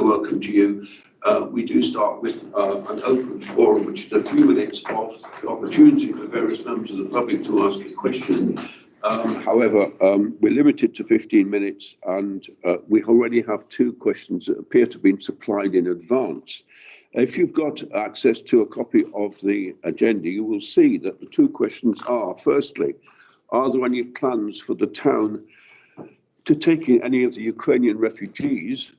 we're welcome to you. We do start with an open forum, which is a few minutes of the opportunity for various members of the public to ask a question. However, we're limited to 15 minutes, and we already have two questions that appear to have been supplied in advance. If you've got access to a copy of the agenda, you will see that the two questions are, firstly, are there any plans for the town to take in any of the Ukrainian refugees?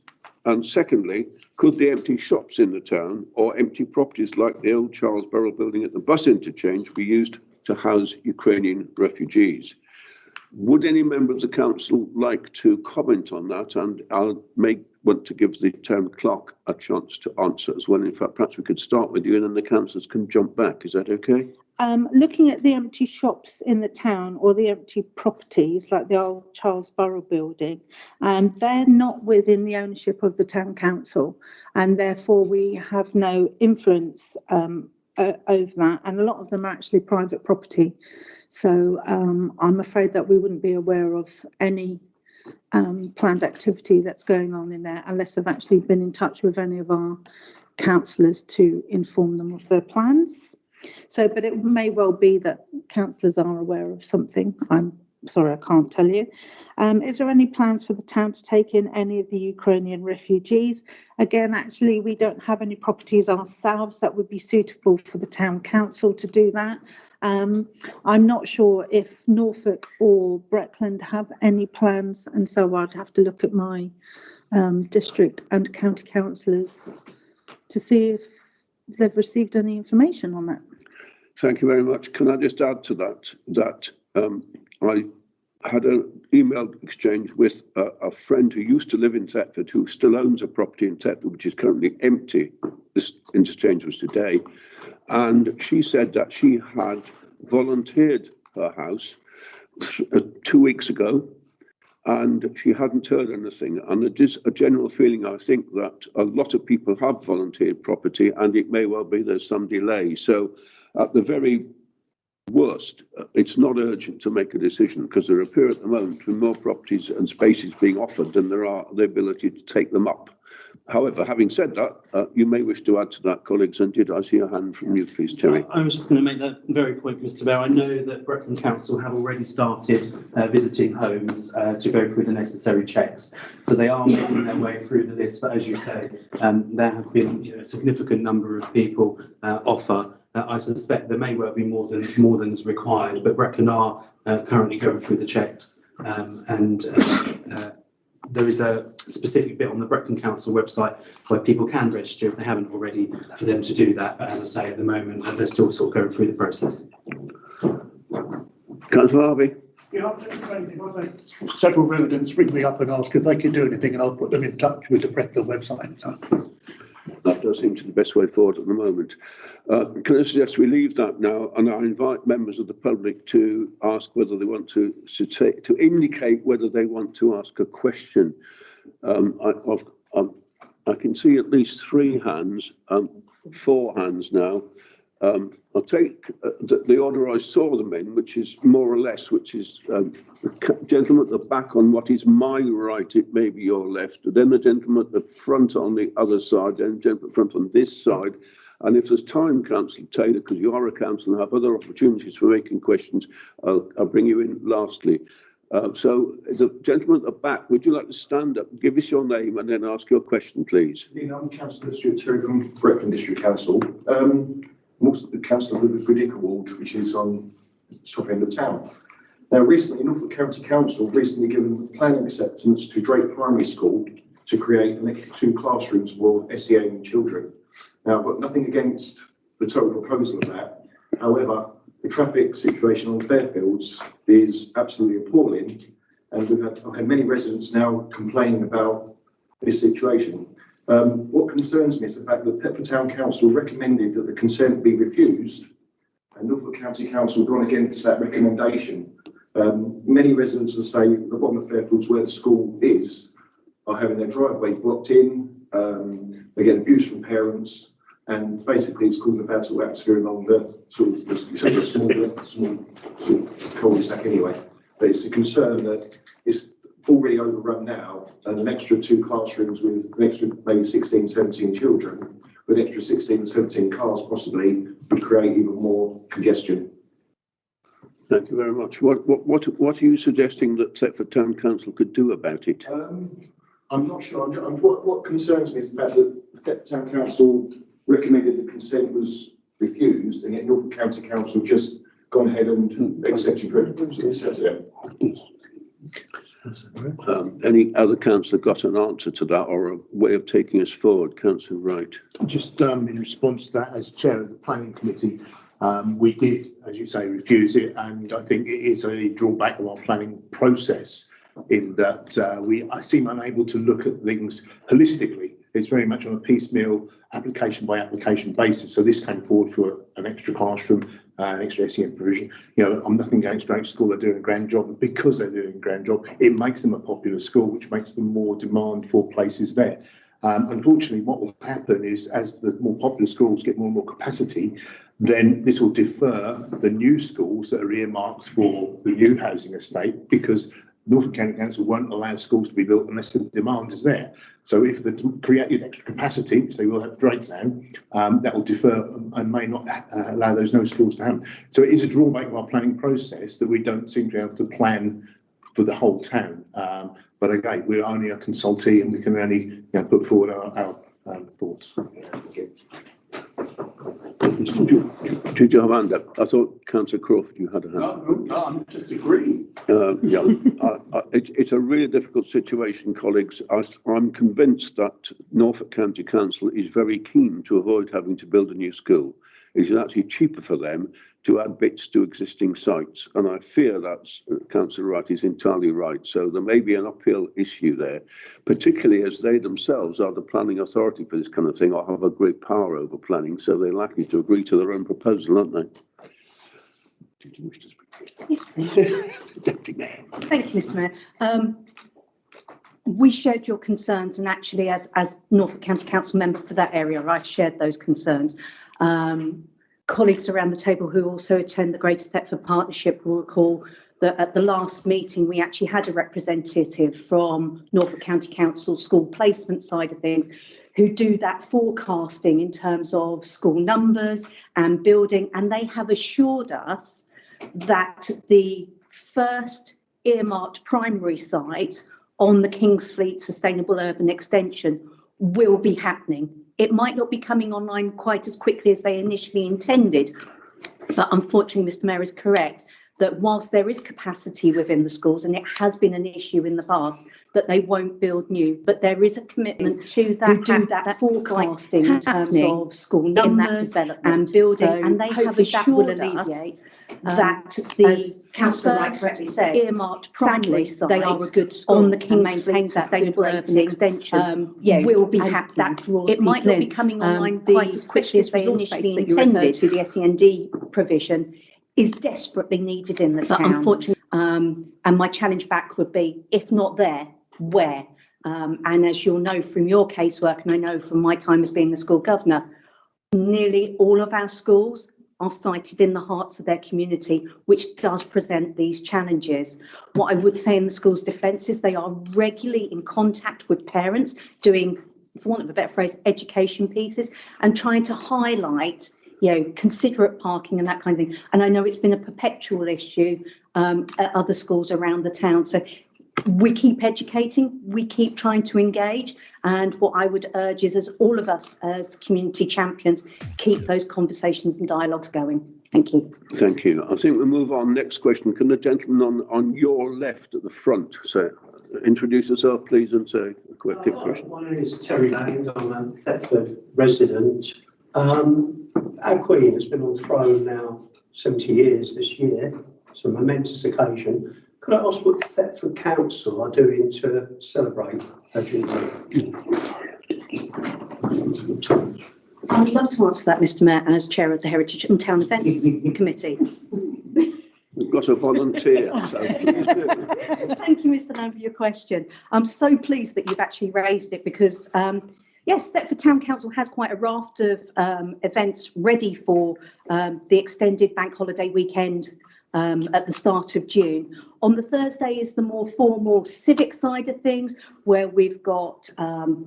And secondly, could the empty shops in the town or empty properties like the old Charles Burrell building at the bus interchange be used to house Ukrainian refugees? Would any member of the council like to comment on that? And I may want to give the town clerk a chance to answer as well. In fact, perhaps we could start with you and then the councillors can jump back. Is that okay? Looking at the empty shops in the town or the empty properties like the old Charles Burrell building, they're not within the ownership of the town council, and therefore we have no influence over that, and a lot of them are actually private property. So I'm afraid that we wouldn't be aware of any planned activity that's going on in there unless they've actually been in touch with any of our councillors to inform them of their plans. So, but it may well be that councillors are aware of something. I'm sorry, I can't tell you. Is there any plans for the town to take in any of the Ukrainian refugees? Again, actually, we don't have any properties ourselves that would be suitable for the town council to do that. I'm not sure if Norfolk or Breckland have any plans, and so I'd have to look at my district and county councillors to see if they've received any information on that. Thank you very much. Can I just add to that, I had an email exchange with a friend who used to live in Thetford, who still owns a property in Thetford, which is currently empty. This interchange was today. And she said that she had volunteered her house 2 weeks ago, and she hadn't heard anything. And it is a general feeling, I think, that a lot of people have volunteered property, and it may well be there's some delay. So at the very worst, it's not urgent to make a decision, because there appear at the moment to be more properties and spaces being offered than there are the ability to take them up. However, having said that, you may wish to add to that, colleagues, and did I see a hand from you, please, Terry? I was just going to make that very quick, Mr. Bell. I know that Brecon Council have already started visiting homes to go through the necessary checks. So they are making their way through the list. But as you say, there have been a significant number of people offer. I suspect there may well be more than is required, but Brecon are currently going through the checks, and there is a specific bit on the Brecon Council website where people can register if they haven't already for them to do that. But as I say, at the moment, they're still sort of going through the process. Councillor Harvey. Yeah, several residents ring me up and ask if they can do anything, and I'll put them in touch with the Brecon website. That does seem to be the best way forward at the moment. Can I suggest we leave that now, and I invite members of the public to ask whether they want to indicate whether they want to ask a question. I can see at least 3 hands, 4 hands now. I'll take the order I saw them in, which is more or less, which is the gentleman at the back on what is my right, it may be your left, then the gentleman at the front on the other side, then the gentleman at the front on this side. And if there's time, Councillor Taylor, because you are a councillor and have other opportunities for making questions, I'll bring you in lastly. So the gentleman at the back, would you like to stand up, give us your name and then ask your question, please? I'm Councillor Stuart Terry from Brecon District Council. I'm also the councillor of the Riddick Ward, which is on the top end of town. Now, recently, Norfolk County Council recently given planning acceptance to Drake Primary School to create an extra 2 classrooms for SEN children. Now, I've got nothing against the total proposal of that. However, the traffic situation on Fairfields is absolutely appalling, and I've had many residents now complaining about this situation. What concerns me is the fact that Thetford Town Council recommended that the consent be refused, and Norfolk County Council gone against that recommendation. Many residents will say at the bottom of Fairfields, where the school is, are having their driveways blocked in, they're getting abuse from parents, and basically it's causing a bad sort of atmosphere along the sort of, it's a small sort of cul-de-sac anyway. But it's a concern that it's already overrun now, and an extra 2 classrooms with an extra maybe 16, 17 children, with an extra 16, 17 cars possibly, would create even more congestion. Thank you very much. What are you suggesting that Thetford Town Council could do about it? I'm not sure. What concerns me is the fact that the Thetford Town Council recommended the consent was refused, and yet Norfolk County Council just gone ahead and accepted it. Any other councillor got an answer to that or a way of taking us forward? Councillor Wright. Just in response to that, as chair of the planning committee, we did, as you say, refuse it, and I think it is a drawback of our planning process in that I seem unable to look at things holistically. It's very much on a piecemeal, application by application basis. So this came forward for an extra classroom, an extra SEN provision. You know, I'm nothing against Drake School, they're doing a grand job, but because they're doing a grand job, it makes them a popular school, which makes them more demand for places there. Unfortunately, what will happen is as the more popular schools get more and more capacity, then this will defer the new schools that are earmarked for the new housing estate, because Norfolk County Council won't allow schools to be built unless the demand is there. So if they create extra capacity, which they will have Drake now, that will defer and may not allow those no schools to happen. So it is a drawback of our planning process that we don't seem to be able to plan for the whole town. But again, we're only a consultee and we can only put forward our thoughts. Did you have a hand up? I thought Councillor Crawford, you had a hand up. No, I'm just agreeing. It's a really difficult situation, colleagues. I'm convinced that Norfolk County Council is very keen to avoid having to build a new school. It is actually cheaper for them to add bits to existing sites. And I fear that Councillor Wright is entirely right. So there may be an uphill issue there, particularly as they themselves are the planning authority for this kind of thing or have a great power over planning. So they're likely to agree to their own proposal, aren't they? Did you wish to speak? Yes, Deputy Mayor. Thank you, Mr. Mayor. We shared your concerns, and actually as Norfolk County Council member for that area, I shared those concerns. Colleagues around the table who also attend the Greater Thetford Partnership will recall that at the last meeting we actually had a representative from Norfolk County Council school placement side of things who do that forecasting in terms of school numbers and building, and they have assured us that the first earmarked primary site on the Kingsfleet Sustainable Urban Extension will be happening. It might not be coming online quite as quickly as they initially intended, but unfortunately, Mr. Mayor is correct that whilst there is capacity within the schools, and it has been an issue in the past, that they won't build new, but there is a commitment to that, do that forecasting in terms of school numbers and building, so and they have assured us that the Councillor Wright correctly said, earmarked primary site, they are a good school on the Kingsfleet Sustainable Urban Extension will be happening. It might not be coming online quite as quickly as they initially intended to the SEND provisions, is desperately needed in the town. Unfortunately, and my challenge back would be, if not there, where? And as you'll know from your casework, and I know from my time as being the school governor, nearly all of our schools are sited in the hearts of their community, which does present these challenges. What I would say in the school's defence is they are regularly in contact with parents, doing, for want of a better phrase, education pieces, and trying to highlight, considerate parking and that kind of thing. And I know it's been a perpetual issue at other schools around the town. So we keep educating, we keep trying to engage. And what I would urge is, as all of us as community champions, keep those conversations and dialogues going. Thank you. Thank you. I think we'll move on. Next question. Can the gentleman on your left at the front introduce yourself, please, and say a quick question? My name is Terry Lang. I'm a Thetford resident. Our Queen has been on the throne now 70 years this year. It's a momentous occasion. Could I ask what Thetford Council are doing to celebrate her jubilee? I'd love to answer that, Mr. Mayor, as chair of the Heritage and Town Events Committee. We've got a volunteer. So Thank you, Mr. Lang, for your question. I'm so pleased that you've actually raised it because, yes, Thetford Town Council has quite a raft of events ready for the extended bank holiday weekend at the start of June. On the Thursday is the more formal civic side of things, where we've got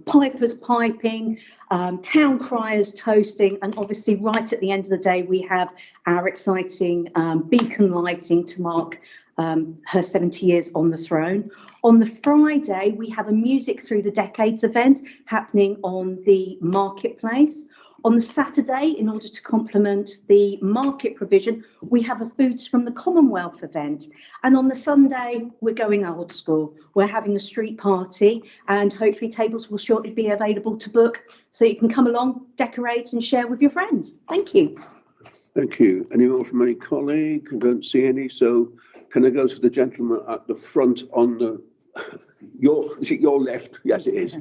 pipers piping, town criers toasting, and obviously right at the end of the day we have our exciting beacon lighting to mark her 70 years on the throne. On the Friday, we have a Music Through the Decades event happening on the marketplace. On the Saturday, in order to complement the market provision, we have a Foods from the Commonwealth event. And on the Sunday, we're going old school. We're having a street party, and hopefully tables will shortly be available to book, so you can come along, decorate and share with your friends. Thank you. Thank you. Any more from any colleague? I don't see any. So can I go to the gentleman at the front on the, is it your left? Yes, it is.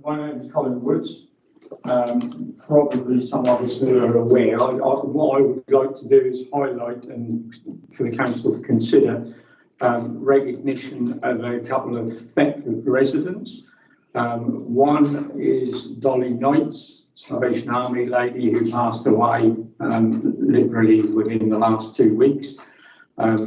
My name is Colin Woods. Probably some of us who are aware. What I would like to do is highlight and for the council to consider recognition of a couple of Thetford residents. One is Dolly Knights, Salvation Army lady who passed away literally within the last 2 weeks.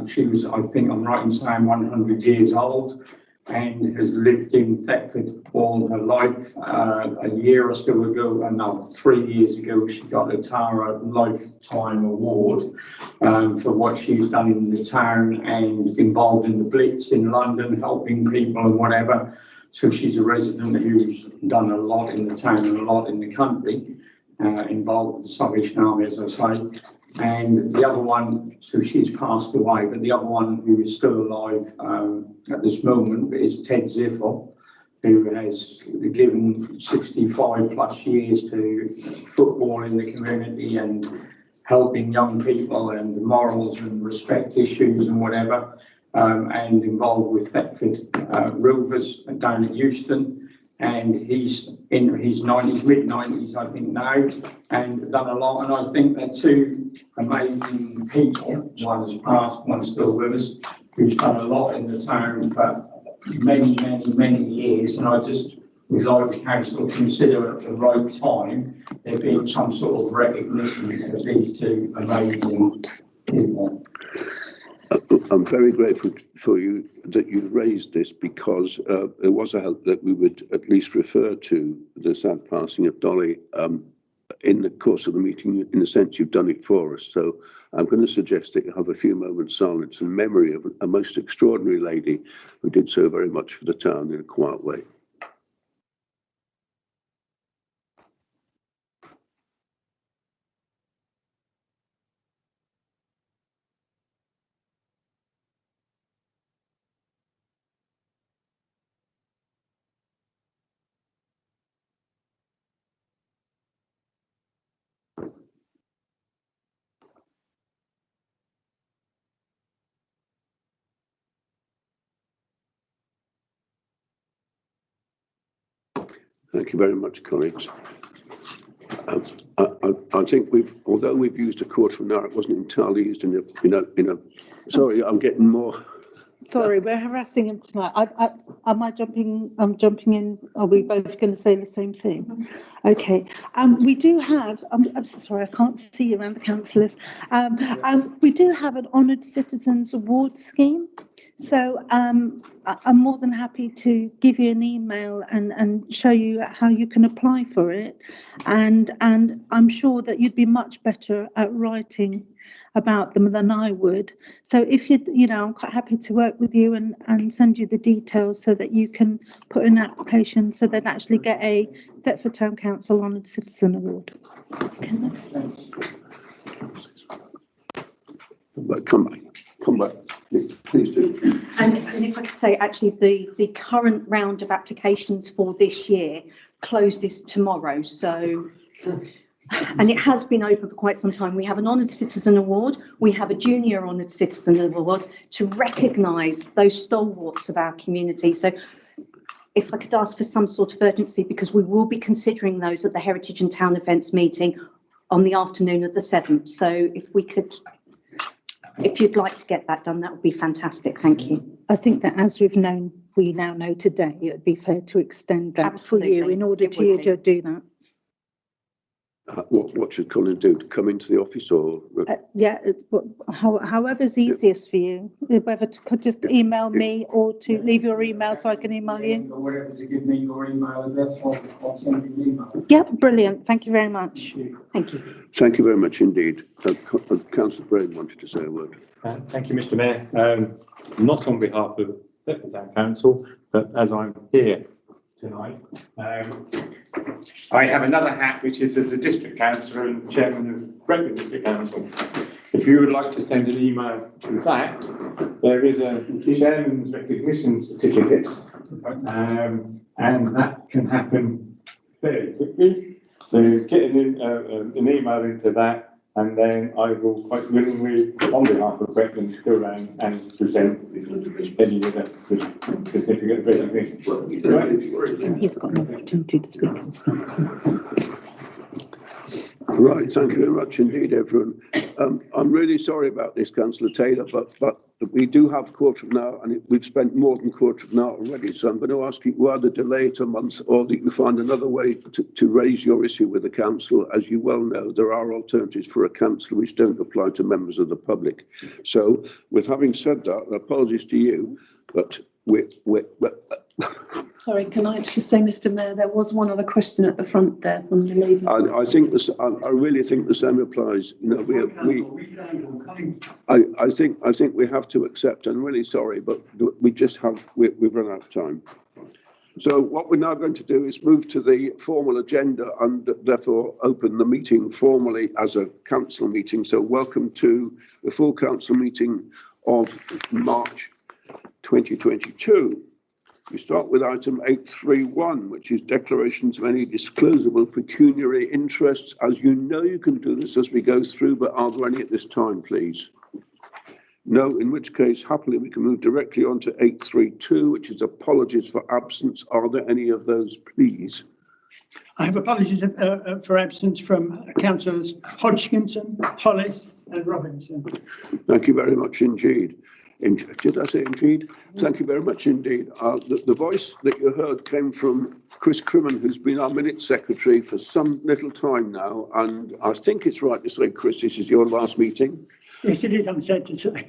She was, I think I'm right in saying, 100 years old and has lived in Thetford all her life. A year or so ago, no, 3 years ago, she got a Tara Lifetime Award for what she's done in the town and involved in the Blitz in London, helping people and whatever. So she's a resident who's done a lot in the town and a lot in the country, involved with the Salvation Army, as I say. And the other one, so she's passed away, but the other one who is still alive at this moment is Ted Ziffel, who has given 65 plus years to football in the community and helping young people and morals and respect issues and whatever, and involved with Thetford Rovers down at Euston. And he's in his 90s, mid-90s, I think now, and done a lot. And I think they're two amazing people. One's passed, one's still with us, who's done a lot in the town for many, many, many years. And I just would like the council to consider at the right time there being some sort of recognition of these two amazing people. I'm very grateful for you that you raised this, because it was a help that we would at least refer to the sad passing of Dolly in the course of the meeting. In a sense, you've done it for us. So I'm going to suggest that you have a few moments silence in memory of a most extraordinary lady who did so very much for the town in a quiet way. Thank you very much, colleagues. I think although we've used a quarter of an hour, it wasn't entirely used in a. Sorry, I'm getting more. Sorry, we're harassing him tonight. Am I jumping? I'm jumping in. Are we both going to say the same thing? Okay. We do have. I'm so sorry, I can't see you around the councillors. We do have an Honoured Citizens Award scheme. So I'm more than happy to give you an email and show you how you can apply for it. And I'm sure that you'd be much better at writing about them than I would. So if I'm quite happy to work with you and send you the details so that you can put in an application so they'd actually get a Thetford Town Council Honoured Citizen Award. But come back, please do. And if I could say, actually, the current round of applications for this year closes tomorrow. So, and it has been open for quite some time. We have an Honoured Citizen Award. We have a Junior Honoured Citizen Award to recognise those stalwarts of our community. So if I could ask for some sort of urgency, because we will be considering those at the Heritage and Town Events meeting on the afternoon of the 7th. So if you'd like to get that done, that would be fantastic. Thank you. I think that as we now know today, it would be fair to extend that for you in order to do that. What should Colin do? To come into the office or? Yeah, however's easiest for you, whether to could just email me or to leave your email so I can email you. Or whatever, to give me your email address, I'll send you an email. Yeah, brilliant. Thank you very much. Thank you. Thank you very much indeed. Councillor Brain wanted to say a word. Thank you, Mr. Mayor. Not on behalf of Thetford Town Council, but as I'm here tonight, I have another hat, which is as a district councillor and chairman of Brecon District Council. If you would like to send an email to that, there is a chairman's recognition certificate, and that can happen fairly quickly. So get an email into that, and then I will quite willingly, on behalf of Brecon, go around and present any of that certificate of recognition. He's got an opportunity to speak as well. Right, thank you very much indeed, everyone. I'm really sorry about this, Councillor Taylor, but we do have quarter of an hour, and we've spent more than quarter of an hour already. So I'm going to ask you to either delay it a month or that you find another way to raise your issue with the council. As you well know, there are alternatives for a council which don't apply to members of the public. So, with having said that, apologies to you, but we're Sorry, can I just say, Mr. Mayor, there was one other question at the front there from the lady. I think this. I really think the same applies. You know, I think we have to accept. I'm really sorry, but we just have. We've run out of time. So what we're now going to do is move to the formal agenda and therefore open the meeting formally as a council meeting. So welcome to the full council meeting of March 2022. We start with item 831, which is declarations of any disclosable pecuniary interests. As you know, you can do this as we go through, but are there any at this time, please? No, in which case, happily, we can move directly on to 832, which is apologies for absence. Are there any of those, please? I have apologies for absence from councillors Hodgkinson, Hollis and Robinson. Thank you very much indeed. Did I say indeed? Thank you very much indeed. The voice that you heard came from Chris Crimmen, who's been our minutes secretary for some little time now. And I think it's right to say, Chris, this is your last meeting. Yes, it is, I'm sad to say.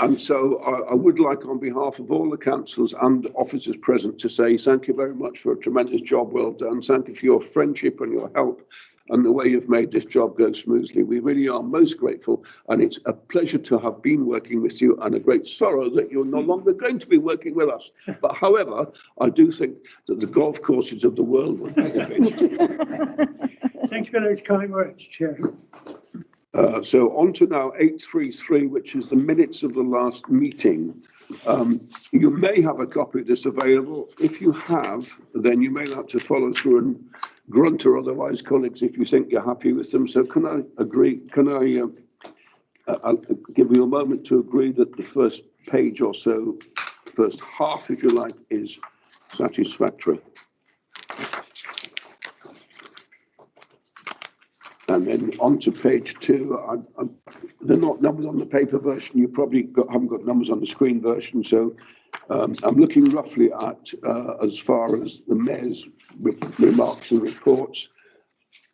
And so I would like, on behalf of all the councillors and officers present, to say thank you very much for a tremendous job well done. Thank you for your friendship and your help and the way you've made this job go smoothly. We really are most grateful, and it's a pleasure to have been working with you, and a great sorrow that you're no longer going to be working with us. But however, I do think that the golf courses of the world will benefit. Thank you for those kind words, Chair. So on to now 833, which is the minutes of the last meeting. You may have a copy of this available. If you have, then you may have to follow through and grunt or otherwise, colleagues, if you think you're happy with them. So can I agree? Can I I'll give you a moment to agree that the first page or so, first half, if you like, is satisfactory? And then on to page 2. They're not numbered on the paper version. You probably haven't got numbers on the screen version. So I'm looking roughly at as far as the mayor's remarks and reports.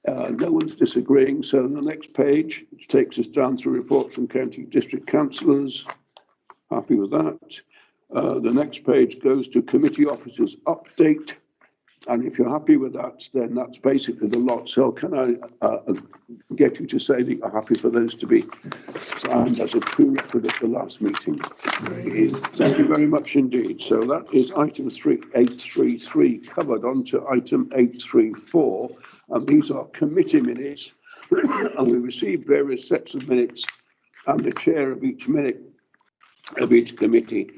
No one's disagreeing. So on the next page, which takes us down to reports from county district councillors. Happy with that. The next page goes to committee officers update. And if you're happy with that, then that's basically the lot. So can I get you to say that you're happy for those to be signed as a prerequisite of the last meeting? Thank you very much indeed. So that is item 833 covered. On to item 834. And these are committee minutes. And we received various sets of minutes, and the chair of each minute of each committee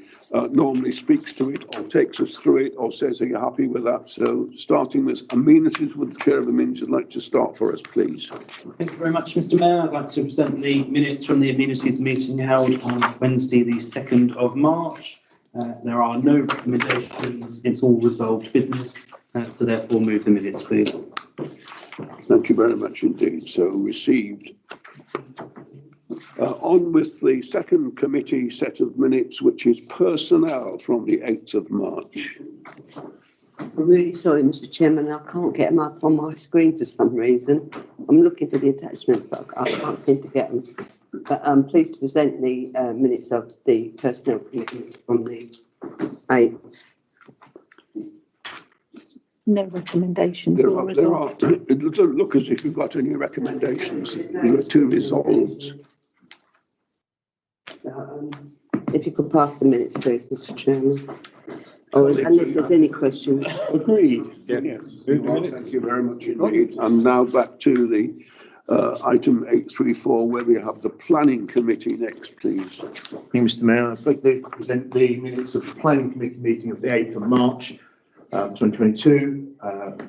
normally speaks to it or takes us through it or says, are you happy with that? So starting with amenities, would the chair of amenities like to start for us, please? Thank you very much, Mr. Mayor. I'd like to present the minutes from the amenities meeting held on Wednesday, the 2nd of March. There are no recommendations. It's all resolved business. So therefore move the minutes, please. Thank you very much indeed. So received. On with the second committee set of minutes, which is personnel from the 8th of March. I'm really sorry, Mr. Chairman, I can't get them up on my screen for some reason. I'm looking for the attachments, but I can't seem to get them. But I'm pleased to present the minutes of the personnel committee on the 8th. No recommendations There or are, resolved. it doesn't look as if you've got any recommendations. You are two resolved. So, if you could pass the minutes, please, Mr. Chairman. Or unless there's any questions. Agreed. Yes. Well, thank you very much indeed. And now back to the item 834, where we have the planning committee next, please. Thank you, Mr. Mayor. I'd like to present the minutes of the planning committee meeting of the 8th of March, 2022.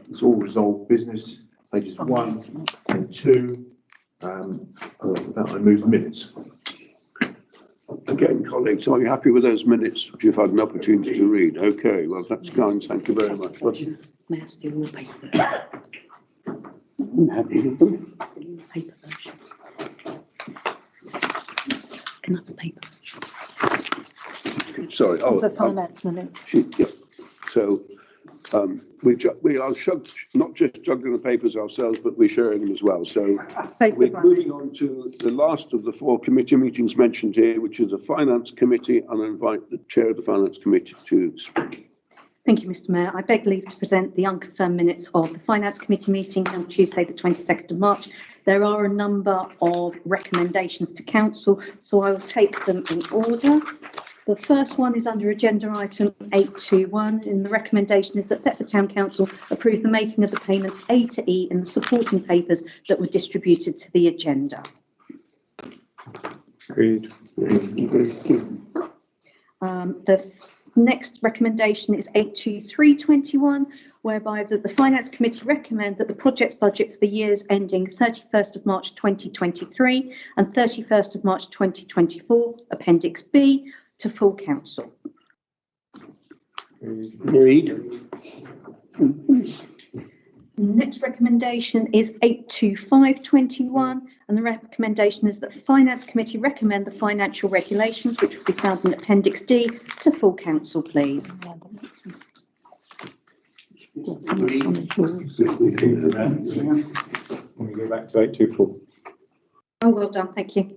It's all resolved business, stages 1 and 2. That I move the minutes. Again, colleagues, are you happy with those minutes which you've had an opportunity to read? Okay, well, that's kind. Thank you very much. May I steal your paper? I'm happy with them. Paper version. Can I have the paper version? Sorry. The finance minutes. Yeah. So we are not just juggling the papers ourselves, but we're sharing them as well. So we're moving on to the last of the 4 committee meetings mentioned here, which is the finance committee, and I invite the chair of the finance committee to speak. Thank you, Mr. Mayor. I beg leave to present the unconfirmed minutes of the Finance Committee meeting on Tuesday, the 22nd of March. There are a number of recommendations to Council, so I will take them in order. The first one is under agenda item 821, and the recommendation is that Thetford Town Council approve the making of the payments A to E in the supporting papers that were distributed to the agenda. Agreed. The next recommendation is 82321, whereby the Finance Committee recommend that the project's budget for the years ending 31st of March 2023 and 31st of March 2024, Appendix B, to full council. Agreed. The next recommendation is 82521, and the recommendation is that the Finance Committee recommend the financial regulations, which will be found in Appendix D, to full council, please. Can we go back to 824? Oh, well done, thank you.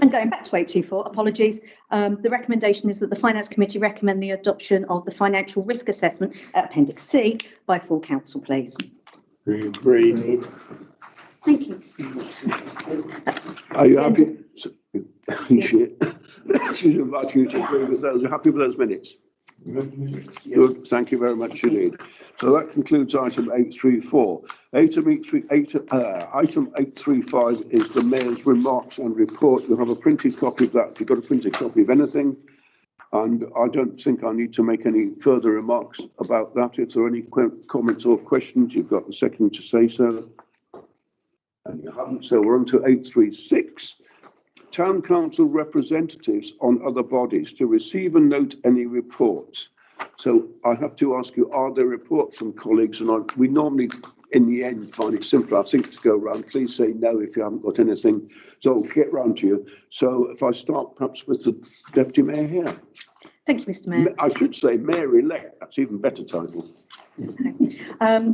And going back to 824, apologies. The recommendation is that the Finance Committee recommend the adoption of the financial risk assessment at Appendix C by full council, please. Agreed. Thank you. Are you happy? She's inviting you to agree with those. Are you happy with those minutes? Good, thank you very much indeed. So that concludes item 834. Item 835 is the Mayor's remarks and report. You'll have a printed copy of that if you've got a printed copy of anything. And I don't think I need to make any further remarks about that. If there are any comments or questions, you've got a second to say so. And you haven't, so we're on to 836. Town Council representatives on other bodies to receive and note any reports. So I have to ask you, are there reports from colleagues? And we normally, in the end, find it simpler, I think, to go around. Please say no if you haven't got anything. So I'll get round to you. So if I start perhaps with the Deputy Mayor here. Thank you, Mr. Mayor. I should say Mayor-elect, that's even better title.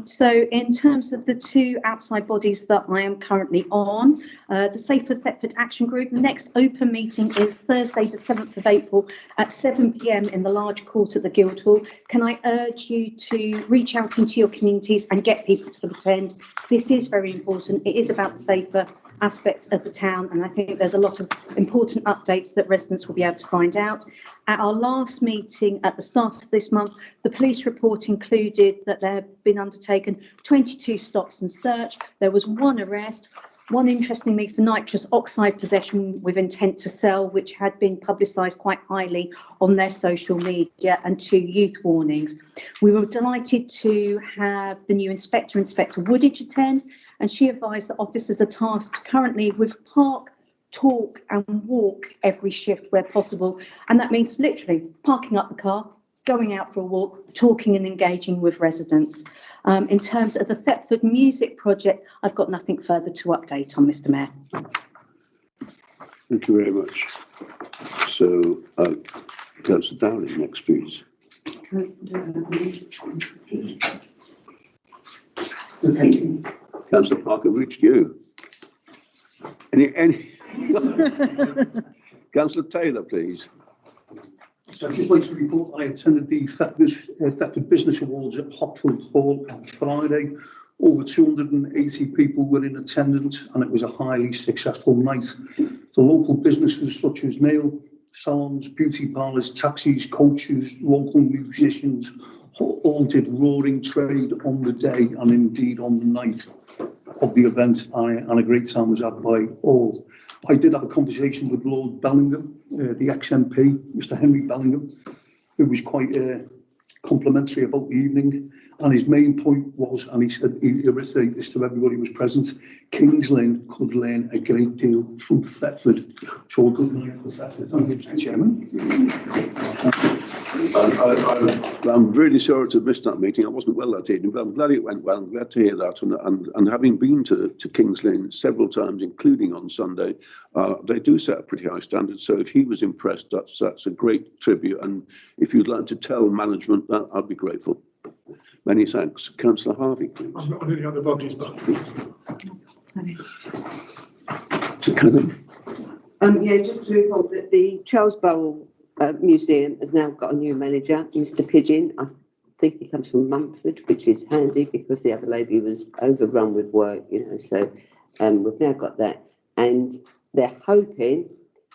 So in terms of the 2 outside bodies that I am currently on, the Safer Thetford Action Group, the next open meeting is Thursday, the 7th of April at 7 p.m. in the large court at the Guildhall. Can I urge you to reach out into your communities and get people to attend? This is very important. It is about the safer aspects of the town, and I think there's a lot of important updates that residents will be able to find out. At our last meeting at the start of this month, the police report included that there have been undertaken 22 stops and search. There was 1 arrest, one interestingly for nitrous oxide possession with intent to sell, which had been publicised quite highly on their social media, and 2 youth warnings. We were delighted to have the new Inspector Woodage, attend, and she advised that officers are tasked currently with park, talk and walk every shift where possible, and that means literally parking up the car, going out for a walk, talking and engaging with residents. In terms of the Thetford music project, I've got nothing further to update on, Mr. Mayor. Thank you very much. So, Councillor Dowling next, please. Councillor Parker, reached you. Any? Councillor Taylor, please. So I'd just like to report I attended the Thetford Business Awards at Hopfield Hall on Friday. Over 280 people were in attendance and it was a highly successful night. The local businesses such as nail salons, beauty parlours, taxis, coaches, local musicians all did roaring trade on the day and indeed on the night of the event, and a great time was had by all. I did have a conversation with Lord Bellingham, the ex-MP, Mr. Henry Bellingham, who was quite complimentary about the evening. And his main point was, and he said, he reiterated this to everybody who was present, Kings Lynn could learn a great deal from Thetford. So a good night for Thetford. Thank you, Mr. Chairman. I'm really sorry to have missed that meeting. I wasn't well that evening, but I'm glad it went well. I'm glad to hear that. And having been to Kings Lynn several times, including on Sunday, they do set a pretty high standard. So if he was impressed, that's a great tribute. And if you'd like to tell management that, I'd be grateful. Many thanks. Councillor Harvey, please. I'm not on any other bodies, but. Yeah, just to report that the Charles Burrell Museum has now got a new manager, Mr. Pigeon. I think he comes from Mumford, which is handy because the other lady was overrun with work, you know, so we've now got that. And they're hoping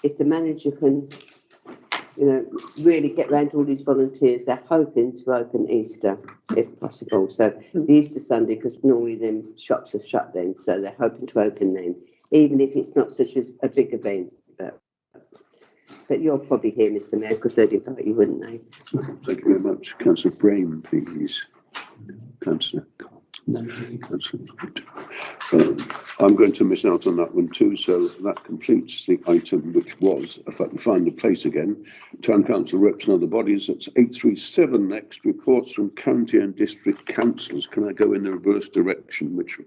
if the manager can, you know, really get round to all these volunteers, they're hoping to open Easter, if possible. So the Easter Sunday, because normally them shops are shut then, so they're hoping to open them, even if it's not such a big event. But you'll probably hear, Mr. Mayor, because they'd invite you, wouldn't they? Thank you very much. Councillor Brame, please. Councillor. No. Councillor. I'm going to miss out on that one too, so that completes the item which was, if I can find the place again, Town Council reps and other bodies. That's 837 next, reports from county and district councillors. Can I go in the reverse direction, which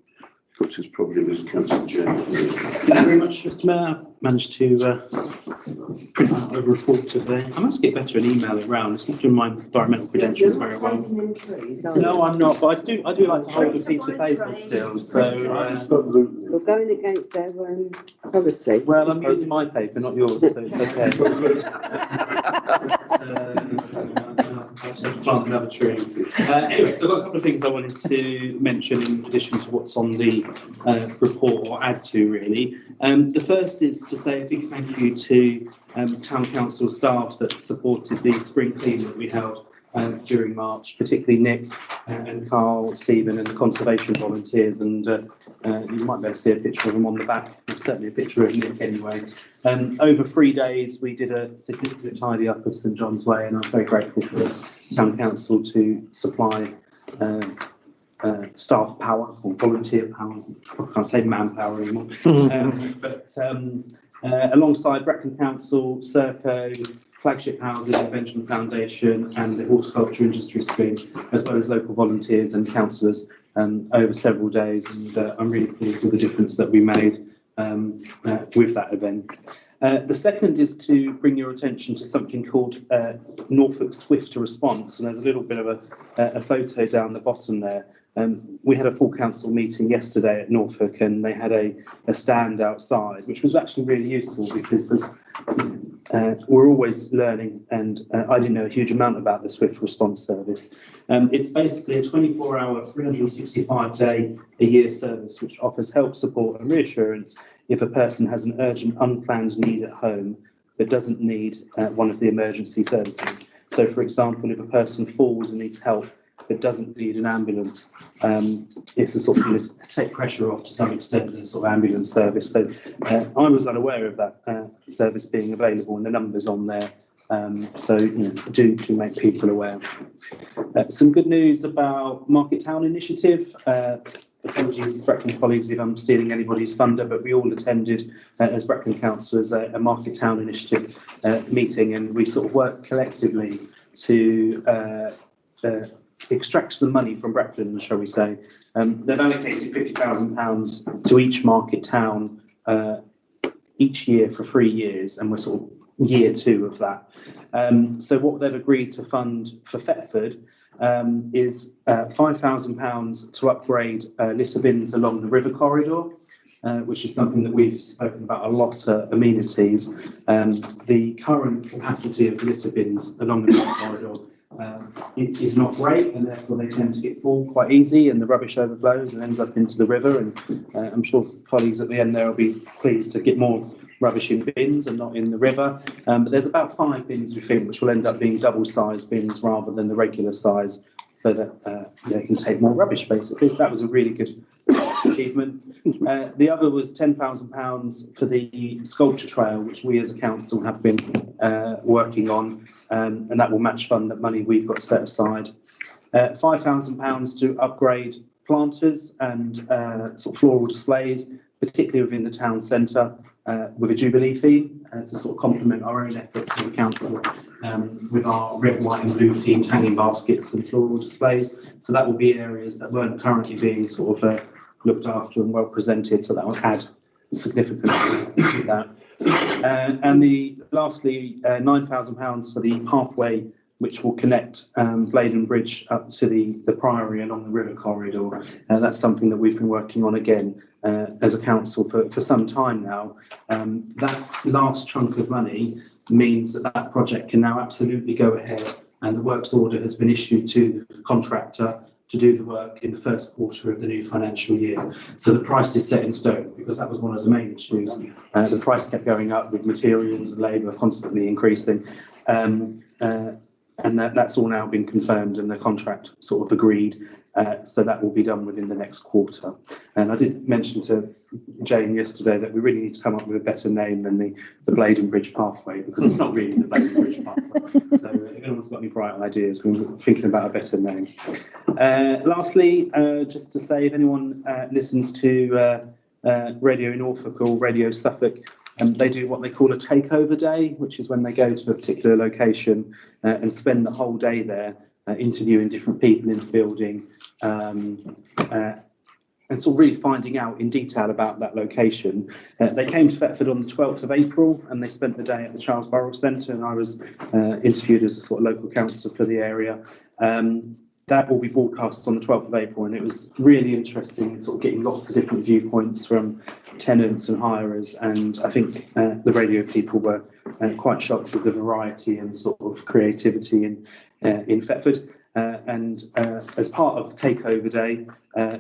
puts us probably with Councillor James? Thank you very much, Mr. Mayor. Managed to print out a report today. I must get better at emailing around. It's not doing my environmental credentials very well. No, I'm not, but I do like to hold a piece of paper still. So you're going against their policy. Well, I'm using my paper, not yours, so it's okay. I'll just plant another tree. Anyway, so I've got a couple of things I wanted to mention in addition to what's on the report, or add to really. The first is to say a big thank you to Town Council staff that supported the spring clean that we held during March, particularly Nick and Carl, Stephen and the conservation volunteers, and you might be able to see a picture of them on the back, certainly a picture of Nick anyway. Over 3 days we did a significant tidy up of St John's Way, and I was very grateful for the Town Council to supply staff power or volunteer power. I can't say manpower anymore. Alongside Brecon Council, Serco, Flagship Housing, the Benjamin Foundation and the Horticulture Industry Scheme, as well as local volunteers and councillors over several days. And I'm really pleased with the difference that we made with that event. The second is to bring your attention to something called Norfolk Swift Response, and there's a little bit of a photo down the bottom there. We had a full council meeting yesterday at Norfolk, and they had a stand outside, which was actually really useful because we're always learning, and I didn't know a huge amount about the Swift Response Service. It's basically a 24-hour, 365-day-a-year service which offers help, support and reassurance if a person has an urgent, unplanned need at home but doesn't need one of the emergency services. So, for example, if a person falls and needs help but doesn't need an ambulance, it's a sort of take pressure off to some extent, the sort of ambulance service. So I was unaware of that service being available and the numbers on there. So do make people aware. Some good news about Market Town Initiative. Apologies, Brecon colleagues, if I'm stealing anybody's thunder, but we all attended as Brecon councillors a Market Town Initiative meeting, and we sort of worked collectively to extract some money from Brecon, shall we say. They've allocated £50,000 to each market town each year for 3 years, and we're sort of year 2 of that. So what they've agreed to fund for Thetford is £5,000 to upgrade litter bins along the river corridor, which is something that we've spoken about a lot, amenities. The current capacity of litter bins along the river corridor it is not great, and therefore they tend to get full quite easy, and the rubbish overflows and ends up into the river. And I'm sure colleagues at the end there will be pleased to get more rubbish in bins and not in the river. But there's about 5 bins, we think, which will end up being double-sized bins rather than the regular size, so that they can take more rubbish, basically. So that was a really good achievement. The other was £10,000 for the sculpture trail, which we as a council have been working on, and that will match fund that money we've got set aside. £5,000 to upgrade planters and sort of floral displays, particularly within the town centre, with a Jubilee theme, to sort of complement our own efforts as a council, with our red, white and blue themed hanging baskets and floral displays. So that will be areas that weren't currently being sort of looked after and well presented, so that will add significantly to that. And lastly, £9,000 for the pathway which will connect Bladen Bridge up to the Priory along the river corridor. That's something that we've been working on again as a council for some time now. That last chunk of money means that project can now absolutely go ahead, and the works order has been issued to the contractor to do the work in the first quarter of the new financial year. So the price is set in stone, because that was one of the main issues. The price kept going up with materials and labour constantly increasing. And that's all now been confirmed, and the contract sort of agreed. So that will be done within the next quarter. And I did mention to Jane yesterday that we really need to come up with a better name than the Bladen Bridge Pathway, because it's not really the Bladen Bridge Pathway. So if anyone's got any bright ideas, we're thinking about a better name. Lastly, just to say, if anyone listens to Radio Norfolk or Radio Suffolk, they do what they call a takeover day, which is when they go to a particular location and spend the whole day there interviewing different people in the building, and sort of really finding out in detail about that location. They came to Thetford on the 12th of April, and they spent the day at the Charles Borough Centre, and I was interviewed as a sort of local councillor for the area. That will be broadcast on the 12th of April, and it was really interesting, sort of getting lots of different viewpoints from tenants and hirers, and I think the radio people were quite shocked with the variety and sort of creativity in Thetford. And as part of Takeover Day,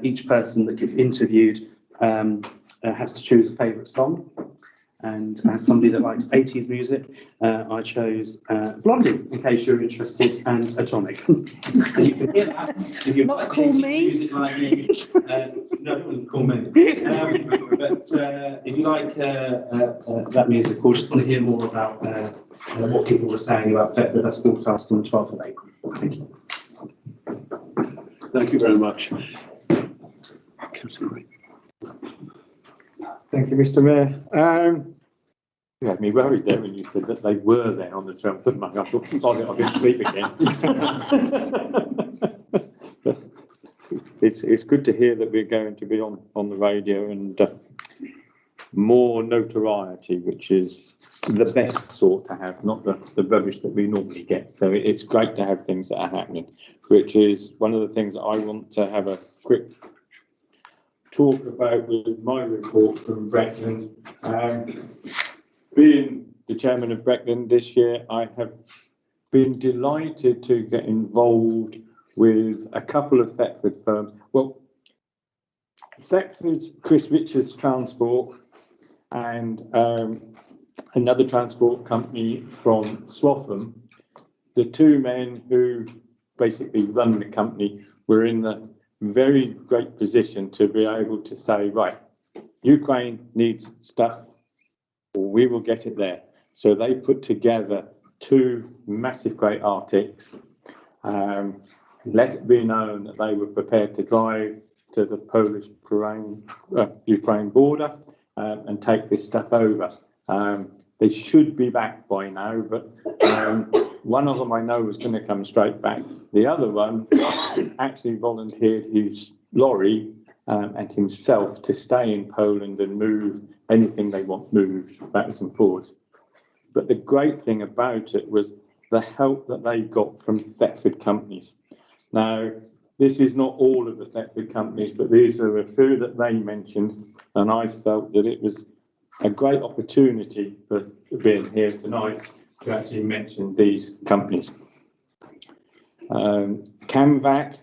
each person that gets interviewed has to choose a favourite song. And as somebody that likes 80s music, I chose Blondie, in case you're interested, and Atomic. So you can hear that. If you like 80s music like me, no, it wouldn't call me. But if you like that music, or just want to hear more about what people were saying about Thetford, that's broadcast on the 12th of April. Thank you. Thank you very much. Thank you, Mr. Mayor. You had me worried there when you said that they were there on the 12th of May. I thought, sorry, I'll get sleep again. It's good to hear that we're going to be on the radio, and more notoriety, which is the best sort to have, not the rubbish that we normally get. So it's great to have things that are happening, which is one of the things that I want to have a quick talk about with my report from Breckland. Being the chairman of Breckland this year, I have been delighted to get involved with a couple of Thetford firms. Well, Thetford's Chris Richards Transport and another transport company from Swaffham. The two men who basically run the company were in the very great position to be able to say, right, Ukraine needs stuff, we will get it there. So they put together two massive great Arctics, let it be known that they were prepared to drive to the Polish-Ukraine border and take this stuff over. They should be back by now, but one of them I know was going to come straight back. The other one actually volunteered his lorry and himself to stay in Poland and move anything they want moved backwards and forwards. But the great thing about it was the help that they got from Thetford companies. Now, this is not all of the Thetford companies, but these are a few that they mentioned, and I felt that it was a great opportunity for being here tonight to actually mention these companies. Camvac,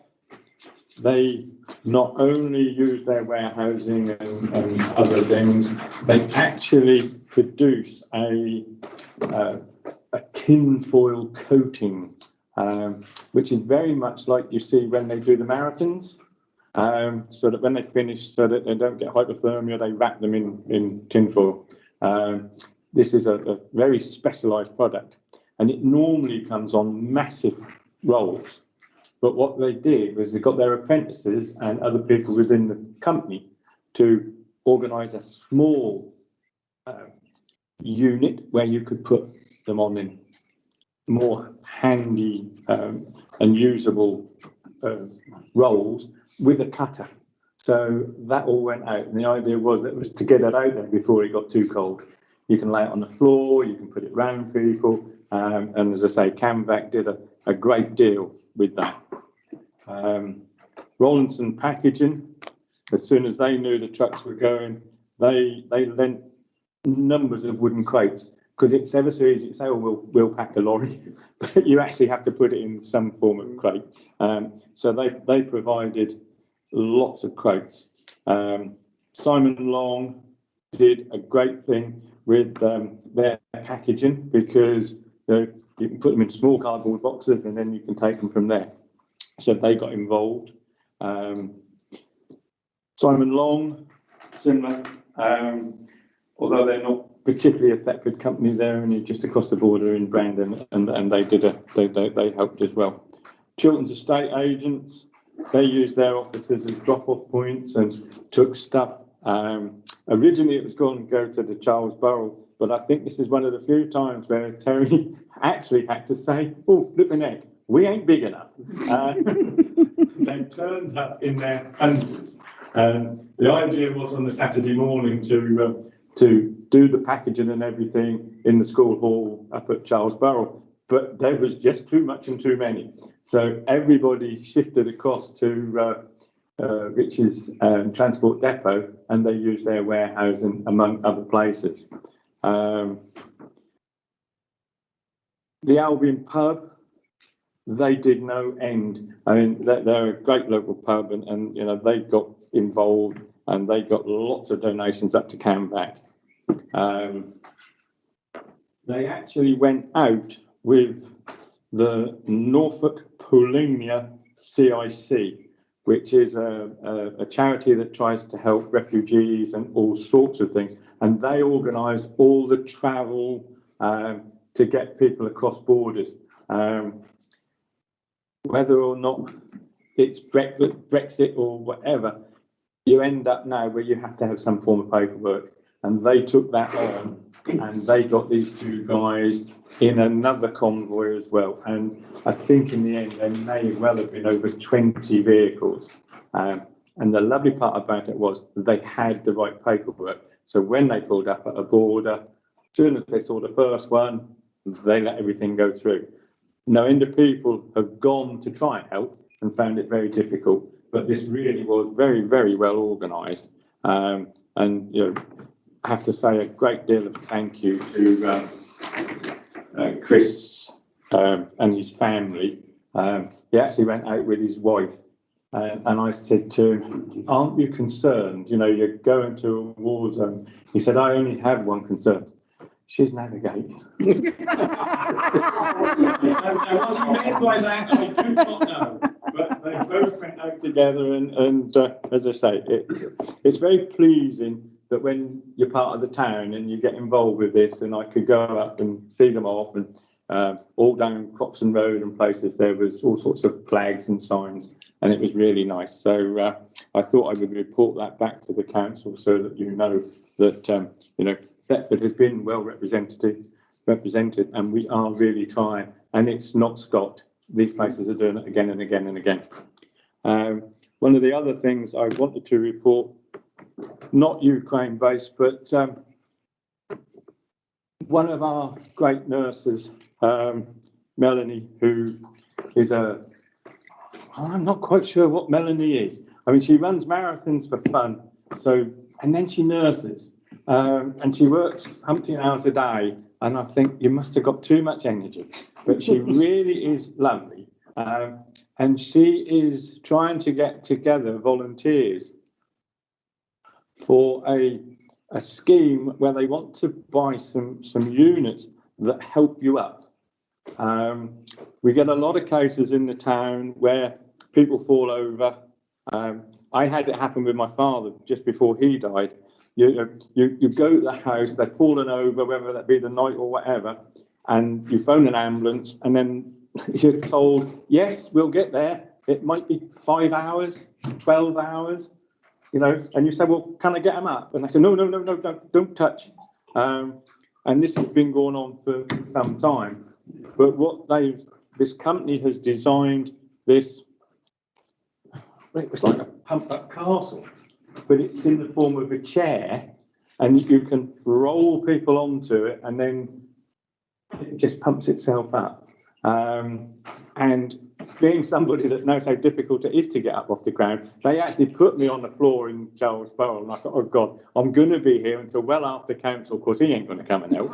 they not only use their warehousing and other things, they actually produce a tin foil coating, which is very much like you see when they do the marathons, so that when they finish, so that they don't get hypothermia, they wrap them in tin foil. This is a very specialised product, and it normally comes on massive rolls. But what they did was they got their apprentices and other people within the company to organise a small unit where you could put them on in more handy and usable rolls with a cutter. So that all went out, and the idea was that it was to get it out there before it got too cold. You can lay it on the floor, you can put it round people, and as I say, Camvac did a great deal with that. Rollinson Packaging, as soon as they knew the trucks were going, they lent numbers of wooden crates, because it's ever so easy to say, oh, we'll pack a lorry, but you actually have to put it in some form of crate. So they provided lots of crates. Simon Long did a great thing with their packaging, because you can put them in small cardboard boxes and then you can take them from there. So they got involved. Simon Long, similar, although they're not particularly a Thetford company, they're only just across the border in Brandon, and they helped as well. Chilton's estate agents, they used their offices as drop-off points and took stuff. Originally it was going to go to the Charles Burrell, but I think this is one of the few times where Terry actually had to say, oh, flipping heck, we ain't big enough. They turned up in their hundreds. The idea was on the Saturday morning to do the packaging and everything in the school hall up at Charles Burrell, but there was just too much and too many. So everybody shifted across to Rich's transport depot, and they used their warehousing among other places. The Albion pub, they did no end. I mean, they're a great local pub, and you know, they got involved and they got lots of donations up to Camvac. They actually went out with the Norfolk Paulinia CIC, which is a charity that tries to help refugees and all sorts of things. And they organised all the travel to get people across borders. Whether or not it's Brexit or whatever, you end up now where you have to have some form of paperwork. And they took that on, and they got these two guys in another convoy as well. And I think in the end, there may well have been over 20 vehicles. And the lovely part about it was they had the right paperwork. So when they pulled up at a border, as soon as they saw the first one, they let everything go through. No end of people have gone to try and help and found it very difficult. But this really was very, very well organised. And, you know, I have to say a great deal of thank you to Chris and his family. He actually went out with his wife, and I said to him, aren't you concerned? You know, you're going to a war zone. He said, I only have one concern. She's navigating. And what he meant by that, I do not know. But they both went out together, and as I say, it's very pleasing that when you're part of the town and you get involved with this, and I could go up and see them off, and all down Croxton Road and places, there was all sorts of flags and signs, and it was really nice. So I thought I would report that back to the council so that you know that you know, Thetford has been well represented, and we are really trying, and it's not stopped. These places are doing it again and again and again. One of the other things I wanted to report, not Ukraine based, but one of our great nurses, Melanie, who is I'm not quite sure what Melanie is. I mean, she runs marathons for fun. So, and then she nurses, and she works umpteen hours a day. And I think you must have got too much energy, but she really is lovely. And she is trying to get together volunteers for a scheme where they want to buy some units that help you up. We get a lot of cases in the town where people fall over. I had it happen with my father just before he died. You go to the house, they've fallen over, whether that be the night or whatever, and you phone an ambulance, and then you're told, yes, we'll get there. It might be 5 hours, 12 hours, and you say, well, can I get them up? And they say, no, don't touch. And this has been going on for some time. But this company has designed this, it was like a pump-up castle, but it's in the form of a chair, and you can roll people onto it, and then it just pumps itself up. And being somebody that knows how difficult it is to get up off the ground, they actually put me on the floor in Charles Borough, and I thought, oh God, I'm going to be here until well after council, because he ain't going to come and help.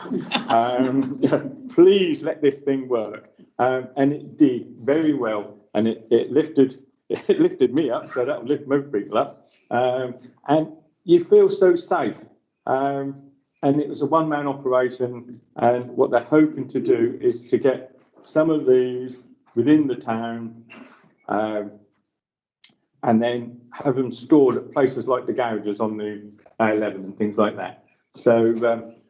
Please let this thing work. And it did very well, and it lifted me up, so that'll lift most people up. And you feel so safe. And it was a one-man operation, and what they're hoping to do is to get some of these within the town, and then have them stored at places like the garages on the A11 and things like that. So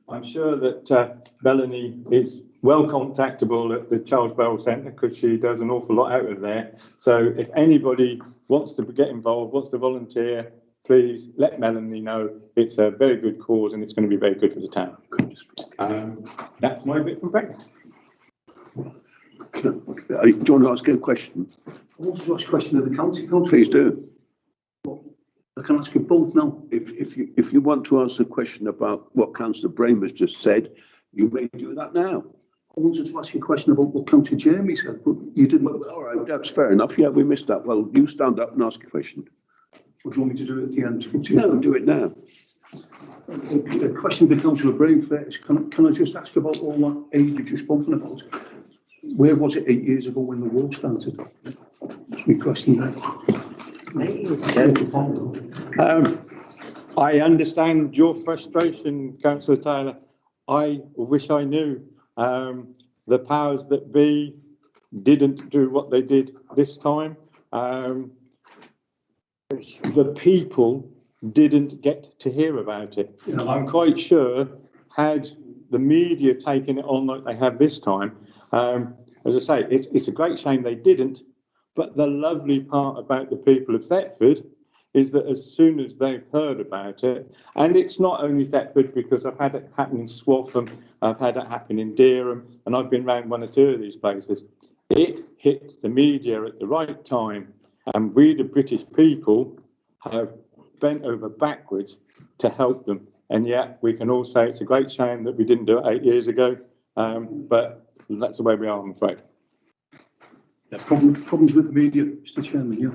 I'm sure that Melanie is well contactable at the Charles Borough Centre, because she does an awful lot out of there. So if anybody wants to get involved, wants to volunteer, please let Melanie know. It's a very good cause, and it's going to be very good for the town. That's my bit from Brecon. Do you want to ask a question? I want to ask a question of the county council. Please do. I can ask you both now. If you want to ask a question about what Councillor Bramer's just said, you may do that now. I wanted to ask you a question about what Councillor Jeremy said, but you didn't. Well, all right, that's fair enough. Yeah, we missed that. Well, you stand up and ask a question. Or do you want me to do it at the end? No, do it now. A question for Councillor Bramer first. Can I just ask about all that aid you've just spoken about? Where was it 8 years ago when the war started? That's my question there. I understand your frustration, Councillor Taylor. I wish I knew. The powers that be didn't do what they did this time. The people didn't get to hear about it. I'm quite sure, had the media taken it on like they have this time, as I say, it's a great shame they didn't. But the lovely part about the people of Thetford is that as soon as they've heard about it, and it's not only Thetford, because I've had it happen in Swaffham, I've had it happen in Dereham, and I've been round one or two of these places. It hit the media at the right time, and we, the British people, have bent over backwards to help them. And yet we can all say it's a great shame that we didn't do it 8 years ago, but that's the way we are, I'm afraid. Yeah, problems with the media, Mr. Chairman, yeah.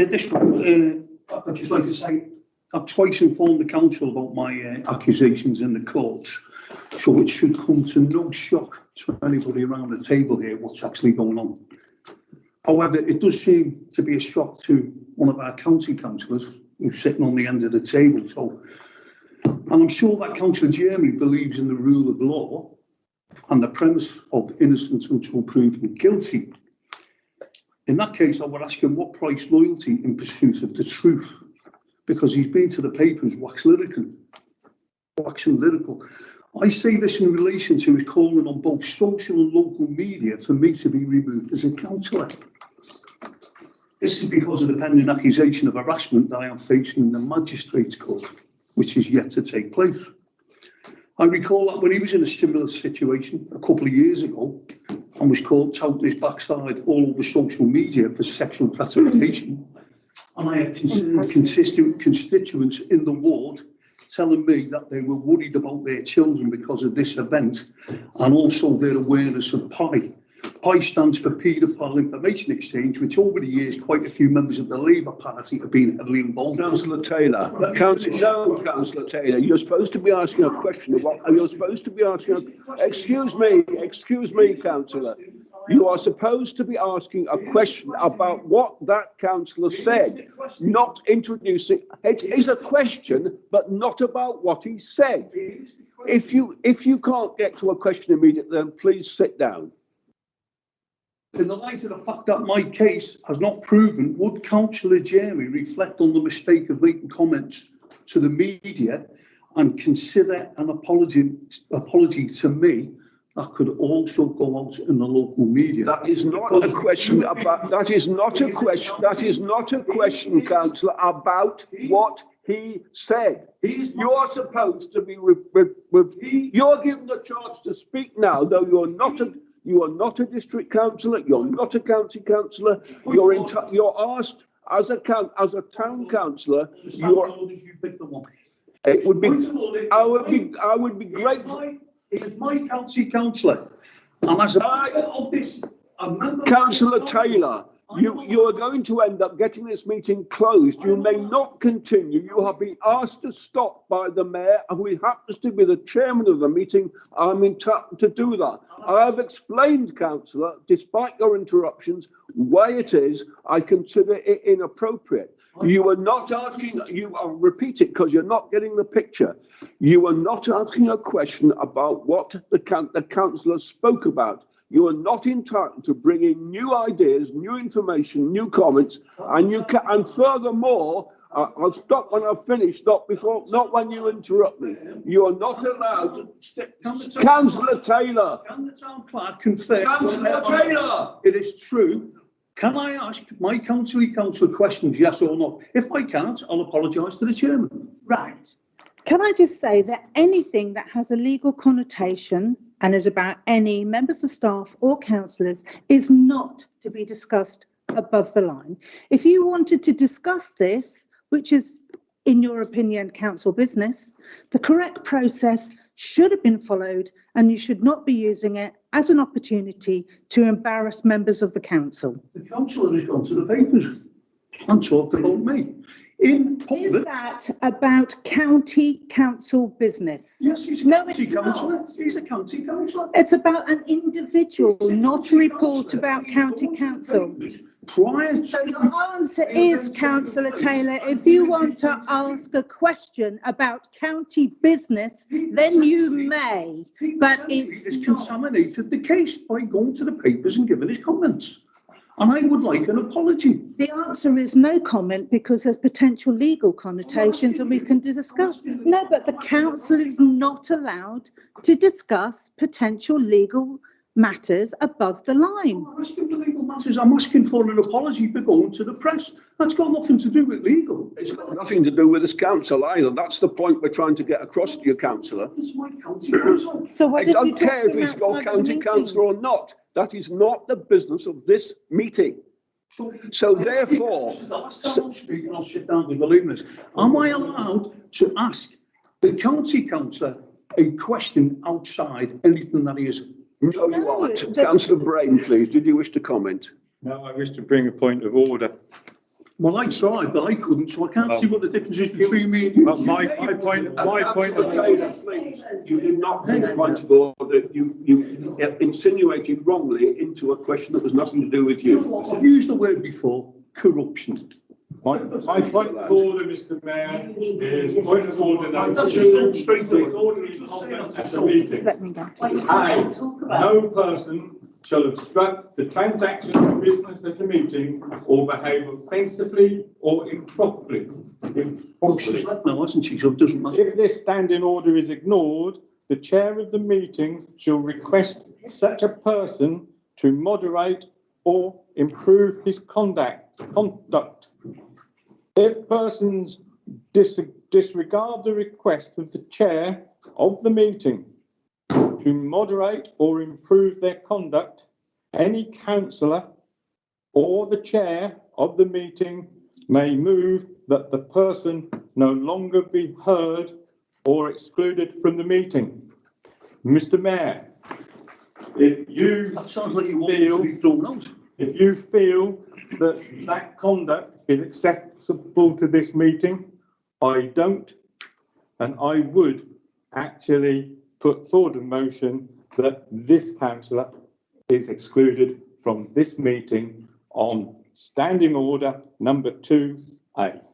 This one, I'd just like to say, I've twice informed the council about my accusations in the courts, so it should come to no shock to anybody around the table here what's actually going on. However, it does seem to be a shock to one of our county councillors who's sitting on the end of the table. So, and I'm sure that Councillor Jeremy believes in the rule of law and the premise of innocence until proven guilty. In that case, I would ask him what price loyalty in pursuit of the truth, because he's been to the papers waxing lyrical. I say this in relation to his calling on both social and local media for me to be removed as a councillor. This is because of the pending accusation of harassment that I am facing in the Magistrates' Court, which is yet to take place. I recall that when he was in a similar situation a couple of years ago and was caught touting his backside all over social media for sexual gratification, and I had concerned constituents in the ward telling me that they were worried about their children because of this event and also their awareness of PI. PI stands for Paedophile Information Exchange, which over the years quite a few members of the Labour Party have been heavily involved in. Councillor Taylor, Councillor Taylor, you're supposed to be asking a question. You're supposed to be asking, excuse me, Councillor. You are supposed to be asking a question about what that councillor said, not introducing. It is a question, but not about what he said. If you can't get to a question immediately, then please sit down. In the light of the fact that my case has not proven, would Councillor Jeremy reflect on the mistake of making comments to the media and consider an apology to me that could also go out in the local media? That is not a question about. That is not a question. That is not a question, Councillor, about what he said. You are supposed to be. You're given the chance to speak now, though you are not a district councillor. You're not a county councillor. You're asked as a town councillor. It would be. I would be grateful. He is my county councillor, and as a part of this, Councillor Taylor, you are going to end up getting this meeting closed. You may not continue. You have been asked to stop by the mayor, who happens to be the chairman of the meeting. I'm entitled to do that. I have explained, Councillor, despite your interruptions, why it is I consider it inappropriate. You are not asking, I'll repeat it because you're not getting the picture. You are not asking a question about what the councillor spoke about. You are not entitled to bring in new ideas, new information, new comments, and furthermore, I'll stop when I've finished, not when you interrupt me. You are not allowed to. Councillor Taylor. Can the town clerk confirm? Councillor Taylor. It is true. Can I ask my county councillor questions, yes or no? If I can't, I'll apologise to the chairman. Right. Can I just say that anything that has a legal connotation and is about any members of staff or councillors is not to be discussed above the line. If you wanted to discuss this, which is, in your opinion, council business, the correct process should have been followed, and you should not be using it as an opportunity to embarrass members of the council. The councillor has gone to the papers and talked about me. Is that about county council business? Yes, he's a county councillor. He's a county councillor. It's about an individual, not a report about county council. So your answer is, Councillor Taylor, if you want to ask a question about county business, then you may, but it's contaminated the case by going to the papers and giving his comments. And I would like an apology. The answer is no comment because there's potential legal connotations and we can discuss. No, but the council is not allowed to discuss potential legal matters above the line. I'm not asking for legal matters. I'm asking for an apology for going to the press. That's got nothing to do with legal. It's got nothing to do with this council either. That's the point we're trying to get across to you, councillor. It's my county council. So I don't care if he's your county councillor or not. That is not the business of this meeting. So therefore, this is the last time I'll speak and I'll sit down with believe this. Am I allowed to ask the county councillor a question outside anything that he is? No, you aren't. Councillor Brain, please. Did you wish to comment? No, I wish to bring a point of order. Well, I tried, but I couldn't, so I can't see what the difference is between me and you. My point of order. You did not make a point of order. You insinuated wrongly into a question that was nothing to do with you. I've used the word before, corruption. My point of order, Mr. Mayor, is point of order number That's 2. just straight through. Disorderly conduct at the meeting. Let me go. No person shall obstruct the transaction of business at a meeting or behave offensively or improperly. She's left now, hasn't she? So it doesn't matter. If this standing order is ignored, the chair of the meeting shall request such a person to moderate or improve his conduct. If persons disregard the request of the chair of the meeting to moderate or improve their conduct, any councillor or the chair of the meeting may move that the person no longer be heard or excluded from the meeting. Mr. Mayor, if you That sounds like you want me to be thrown out. if you feel that that conduct is acceptable to this meeting, I don't, and I would actually put forward a motion that this councillor is excluded from this meeting on standing order number 2A.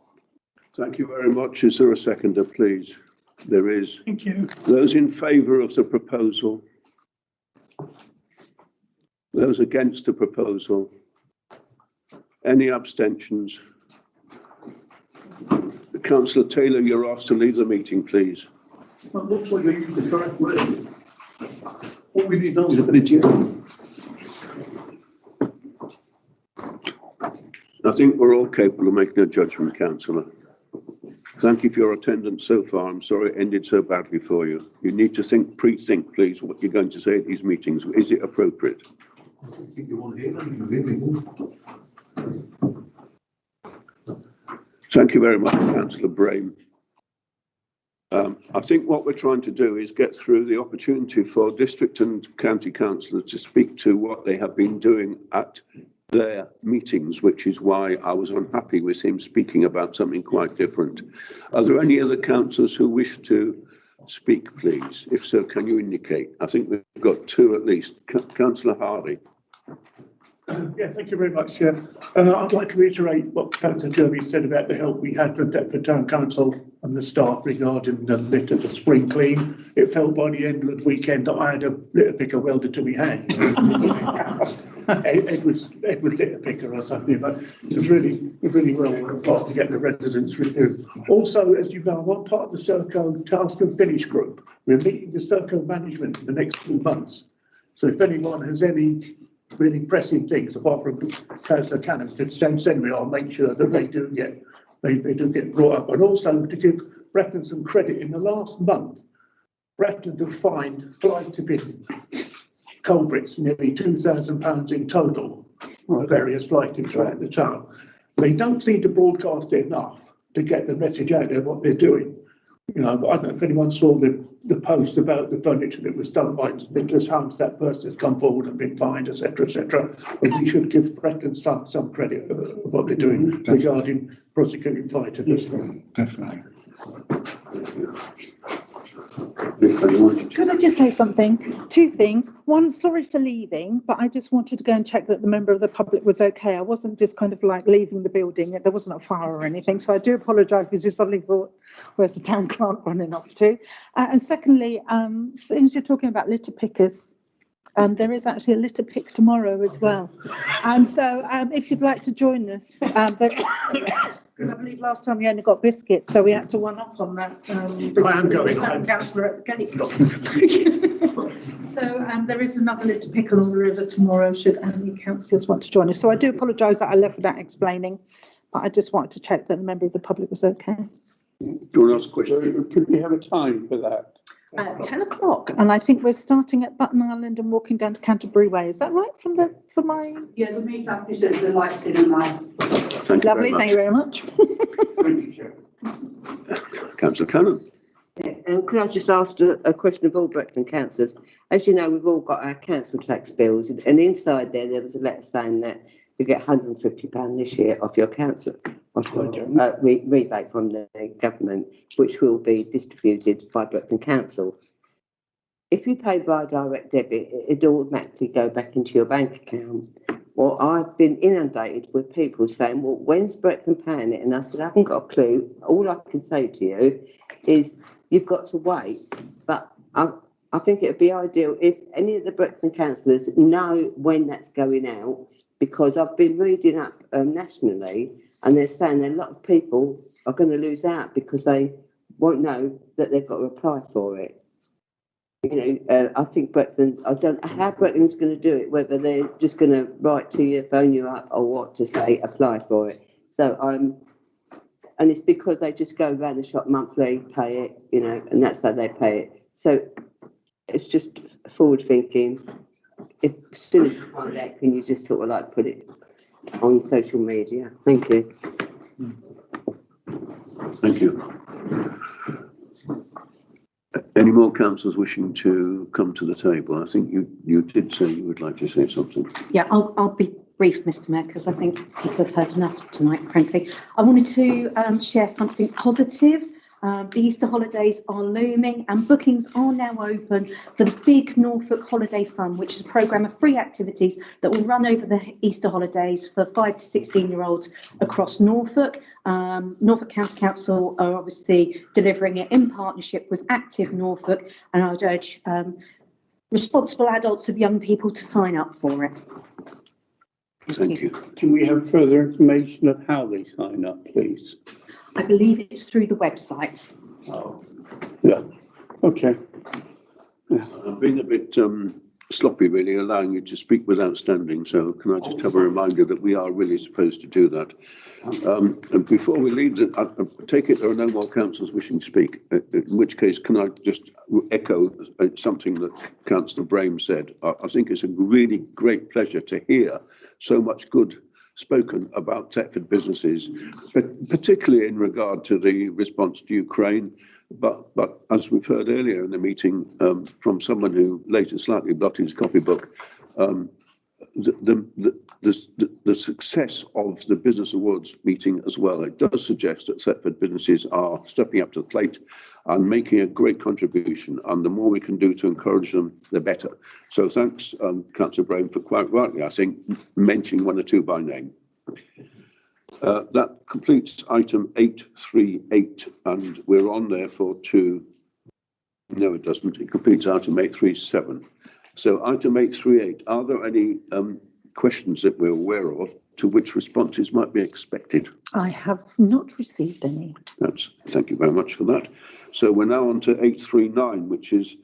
Thank you very much. Is there a seconder, please? There is. Thank you. Those in favour of the proposal? Those against the proposal? Any abstentions? Councillor Taylor, you're asked to leave the meeting, please. Well, it looks like I used the correct word. What we need now is a bit of jail. I think we're all capable of making a judgment, councillor. Thank you for your attendance so far. I'm sorry it ended so badly for you. You need to pre-think, please, what you're going to say at these meetings. Is it appropriate? I don't think you want to hear anything, really. Thank you very much, Councillor Brame. I think what we're trying to do is get through the opportunity for district and county councillors to speak to what they have been doing at their meetings, which is why I was unhappy with him speaking about something quite different. Are there any other councillors who wish to speak, please? If so, can you indicate? I think we've got two at least. Councillor Hardy. Yeah, thank you very much, Chair. I'd like to reiterate what Councillor Jeremy said about the help we had from Thetford Town Council and the staff regarding the litter for spring clean. It felt by the end of the weekend that I had a litter picker welded to my hand. Edward's litter picker or something, but it was really well worthwhile to get the residents reviewed. Also, as you know, I'm part of the Serco Task and Finish group. We're meeting the Serco management in the next 2 months. So if anyone has any really pressing things, apart from Councillor Cannons, to send me, I'll make sure that they do get brought up. And also to give Brecon some credit, in the last month, Brecon have fined fly tipping culprits nearly £2,000 in total for various fly tips throughout the town. They don't seem to broadcast it enough to get the message out there what they're doing. You know, I don't know if anyone saw the post about the furniture that was done by Nicholas Hunt. That person has come forward and been fined, etc., etc. But we should give Brecon some credit of what they're doing regarding prosecuting fly tippers. Definitely. Could I just say something? 2 things. One, sorry for leaving, but I just wanted to go and check that the member of the public was okay. I wasn't just kind of like leaving the building. There wasn't a fire or anything. So I do apologise because you suddenly thought, where's the town clerk running off to? And secondly, since you're talking about litter pickers, there is actually a litter pick tomorrow as well. And so if you'd like to join us, because I believe last time you only got biscuits, so we had to one up on that. I am going on. Councillor at the gate. So there is another litter pick along the river tomorrow, should any councillors want to join us. So I do apologise that I left without explaining, but I just wanted to check that the member of the public was okay. Do you want to ask a question? Could we have a time for that? 10 o'clock, and I think we're starting at Button Island and walking down to Canterbury Way. Is that right? From my? Yeah, the meet up is at the lights in and Lovely, thank you very much. Thank you, Chair. Councillor Cannon. Could I just ask a question of all Brecon councillors? As you know, we've all got our council tax bills, and inside there was a letter saying that you get £150 this year off your council, off your rebate from the government, which will be distributed by Brecon Council. If you pay by direct debit, it automatically go back into your bank account. Well, I've been inundated with people saying, well, when's Brecon paying it? And I said, I haven't got a clue. All I can say to you is you've got to wait. But I think it would be ideal if any of the Brecon councillors know when that's going out, because I've been reading up nationally, and they're saying that a lot of people are going to lose out because they won't know that they've got to apply for it. You know, I think Brecon, I don't know how Brecon is going to do it, whether they're just going to write to you, phone you up, or what, to say apply for it. So and it's because they just go around the shop monthly, pay it, you know, and that's how they pay it. So it's just forward thinking. If as soon as you find out, can you just sort of like put it on social media? Thank you. Thank you. Any more councillors wishing to come to the table? I think you did say you would like to say something. Yeah, I'll be brief, Mr. Mayor, because I think people have heard enough tonight, frankly. I wanted to share something positive. The Easter holidays are looming and bookings are now open for the Big Norfolk Holiday Fund, which is a programme of free activities that will run over the Easter holidays for 5 to 16-year-olds across Norfolk. Norfolk County Council are obviously delivering it in partnership with Active Norfolk, and I would urge responsible adults of young people to sign up for it. Thank you. Can we have further information of how they sign up, please? I believe it's through the website. Oh, yeah, okay. I've been a bit sloppy, really, allowing you to speak without standing. So can I just have a reminder that we are really supposed to do that? And before we leave, I take it there are no more councillors wishing to speak, in which case, can I just echo something that Councillor Brame said? I think it's a really great pleasure to hear so much good spoken about Thetford businesses, but particularly in regard to the response to Ukraine. But as we've heard earlier in the meeting from someone who later slightly blotted his copybook, the success of the Business Awards meeting as well, it does suggest that Thetford businesses are stepping up to the plate and making a great contribution, and the more we can do to encourage them, the better. So thanks, Councillor Brame, for quite rightly, I think, mentioning one or two by name. That completes item 838, and we're on there for two. No, it doesn't. It completes item 837. So item 838, are there any questions that we're aware of to which responses might be expected? I have not received any. Thank you very much for that. So we're now on to 839, which is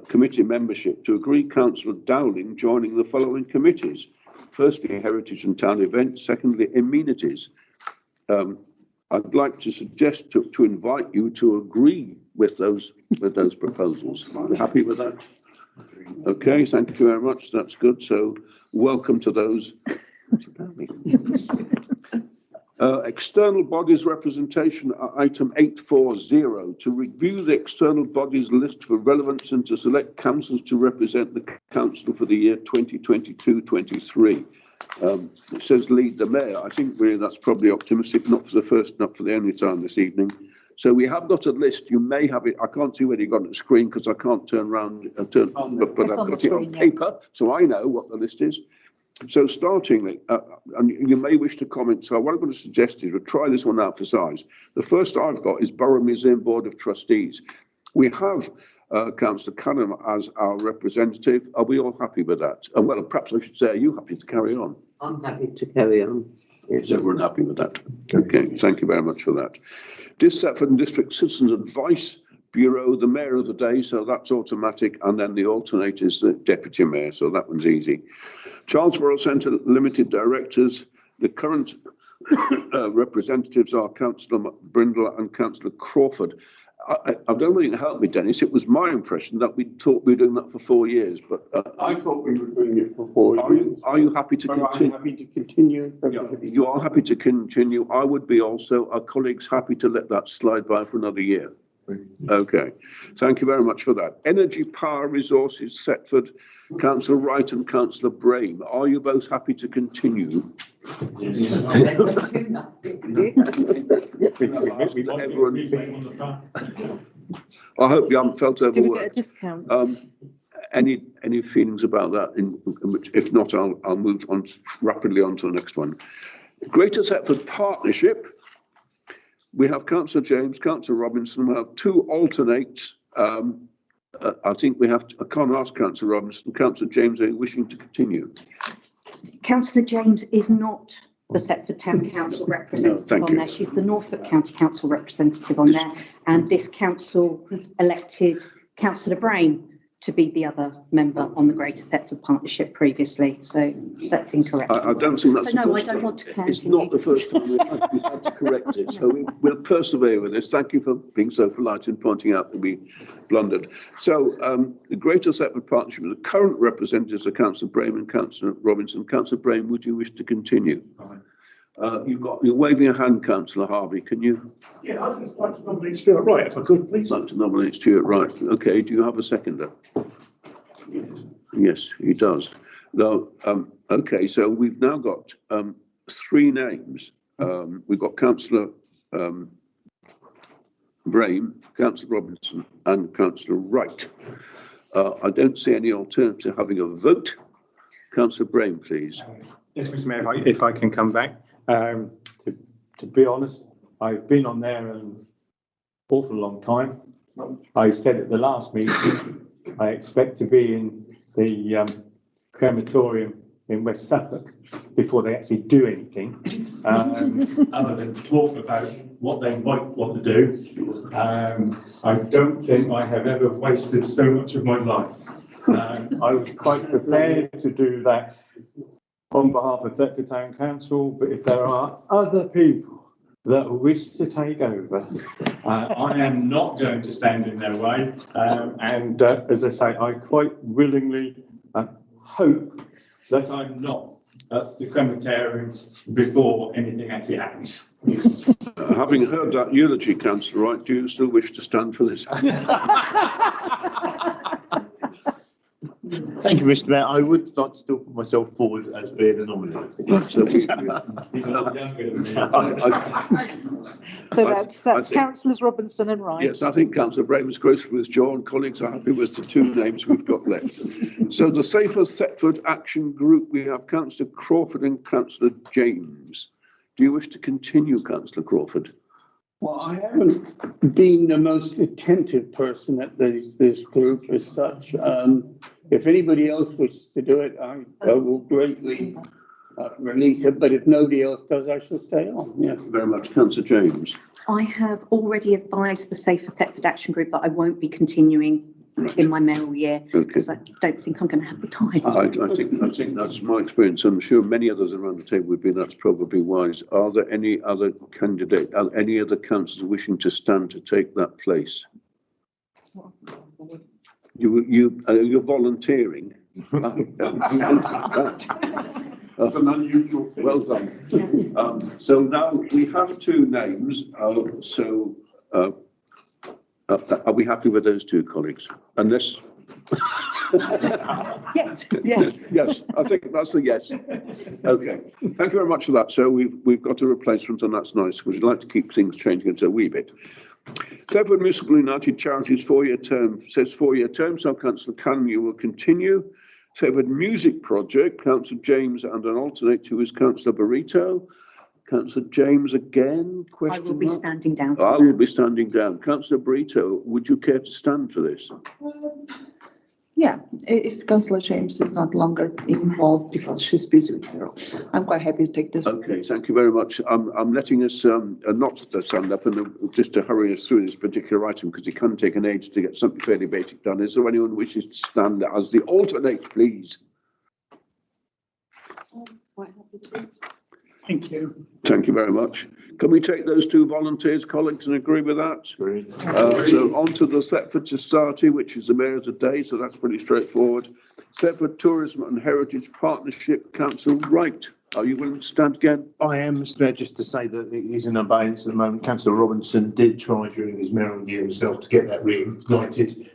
committee membership. To agree, Councillor Dowling joining the following committees. Firstly, heritage and town events. Secondly, amenities. I'd like to suggest to invite you to agree with those proposals. Are you happy with that? Okay, thank you very much. That's good. So welcome to those. External bodies representation, item 840, to review the external bodies list for relevance and to select councillors to represent the council for the year 2022-23. It says lead the mayor. I think really that's probably optimistic, not for the first, not for the only time this evening. So we have got a list. You may have it. I can't see whether you've got it on the screen because I can't turn around and turn, but I've got it on paper, so I know what the list is. So starting, and you may wish to comment, so what I'm going to suggest is we'll try this one out for size. The first I've got is Borough Museum Board of Trustees. We have Councillor Cunningham as our representative. Are we all happy with that? Well, perhaps I should say, are you happy to carry on? I'm happy to carry on. Is everyone happy with that? Okay, thank you very much for that. Thetford and District Citizens Advice Bureau, the Mayor of the Day, so that's automatic, and then the alternate is the Deputy Mayor, so that one's easy. Charlesborough Centre Limited Directors, the current representatives are Councillor Brindle and Councillor Crawford. I don't think it helped me, Dennis. It was my impression that we thought we were doing that for 4 years, but I thought we were doing it for 4 years. Are you happy to continue? I'm happy to continue. Yeah, you are happy to continue. I would be also. Our colleagues happy to let that slide by for another year. Okay, thank you very much for that. Energy, Power, Resources, Thetford, Councillor Wright and Councillor Brame. Are you both happy to continue? I hope you haven't felt overworked. Do we get a discount? Any feelings about that? If not, I'll move on rapidly on to the next one. Greater Thetford Partnership. We have Councillor James, Councillor Robinson. We have two alternates. I think we have to, I can't ask Councillor Robinson. Councillor James, are you wishing to continue? Councillor James is not the Thetford Town Council representative on there. She's the Norfolk County Council representative on there. And this council elected Councillor Brame to be the other member on the Greater Thetford Partnership previously. So that's incorrect. I don't think that's so. No, I don't want to continue. It's not the first time we've had to correct it. So we'll persevere with this. Thank you for being so polite and pointing out that we blundered. So the Greater Thetford Partnership, the current representatives are Councillor Brame and Councillor Robinson. Councillor Brame, would you wish to continue? You're waving a hand, councillor Harvey. Can you? Yeah, I'd just like to nominate Stuart Wright, if I could, please. Like to nominate Stuart Wright. Okay, do you have a seconder? Yes, he does. Now, okay, so we've now got 3 names. We've got councillor Brame, councillor Robinson and councillor Wright. I don't see any alternative to having a vote. Councillor Brame, please. Yes, Mr. Mayor, if I can come back. To be honest, I've been on there an awful long time. I said at the last meeting, I expect to be in the crematorium in West Suffolk before they actually do anything, other than talk about what they might want to do. I don't think I have ever wasted so much of my life. I was quite prepared to do that on behalf of Thetford Town Council, but if there are other people that wish to take over, I am not going to stand in their way. And as I say, I quite willingly hope that I'm not at the crematorium before anything actually happens. Having heard that eulogy, councillor Wright, do you still wish to stand for this? Thank you, Mr. Mayor. I would like to still put myself forward as being the nominee. So that's councillors Robinson and Wright. Yes, I think councillor Brame is close with Joe and colleagues are happy with the 2 names we've got left. So the Safer Thetford Action Group, we have councillor Crawford and councillor James. Do you wish to continue, councillor Crawford? Well, I haven't been the most attentive person at this group as such. If anybody else wishes to do it, I will greatly release it, but if nobody else does, I shall stay on. Yeah. Thank you very much, councillor James. I have already advised the Safer Thetford Action Group that I won't be continuing in my mayoral year because I don't think I'm going to have the time. I think that's my experience. I'm sure many others around the table would be. That's probably wise. Are there any other candidate? Are any other councillors wishing to stand to take that place? You're volunteering. That's an unusual thing. Well done. So now we have 2 names. Are we happy with those 2 colleagues? Unless. Yes, yes. Yes, I think that's a yes. Okay, thank you very much for that. So we've got a replacement and that's nice because we'd like to keep things changing a wee bit. Thetford Municipal United Charities 4-year term says 4-year term, so councillor Cannon, you will continue. Thetford Music Project, councillor James and an alternate who is councillor Barito. Councillor James again, question I will be mark? standing down. I will be standing down. Councillor Barito, would you care to stand for this? Yeah, if councillor James is not longer involved because she's busy with her, I'm quite happy to take this. Okay, thank you very much. I'm letting us not to stand up and just to hurry us through this particular item because it can take an age to get something fairly basic done. Is there anyone who wishes to stand as the alternate, please? I'm quite happy to. Thank you. Thank you very much. Can we take those 2 volunteers, colleagues, and agree with that? So on to the Thetford Society, which is the mayor today, so that's pretty straightforward. Thetford Tourism and Heritage Partnership, councillor Wright. Are you willing to stand again? I am, Mr. Mayor, just to say that it is in abeyance at the moment. Councillor Robinson did try during his mayoral year himself to get that reignited.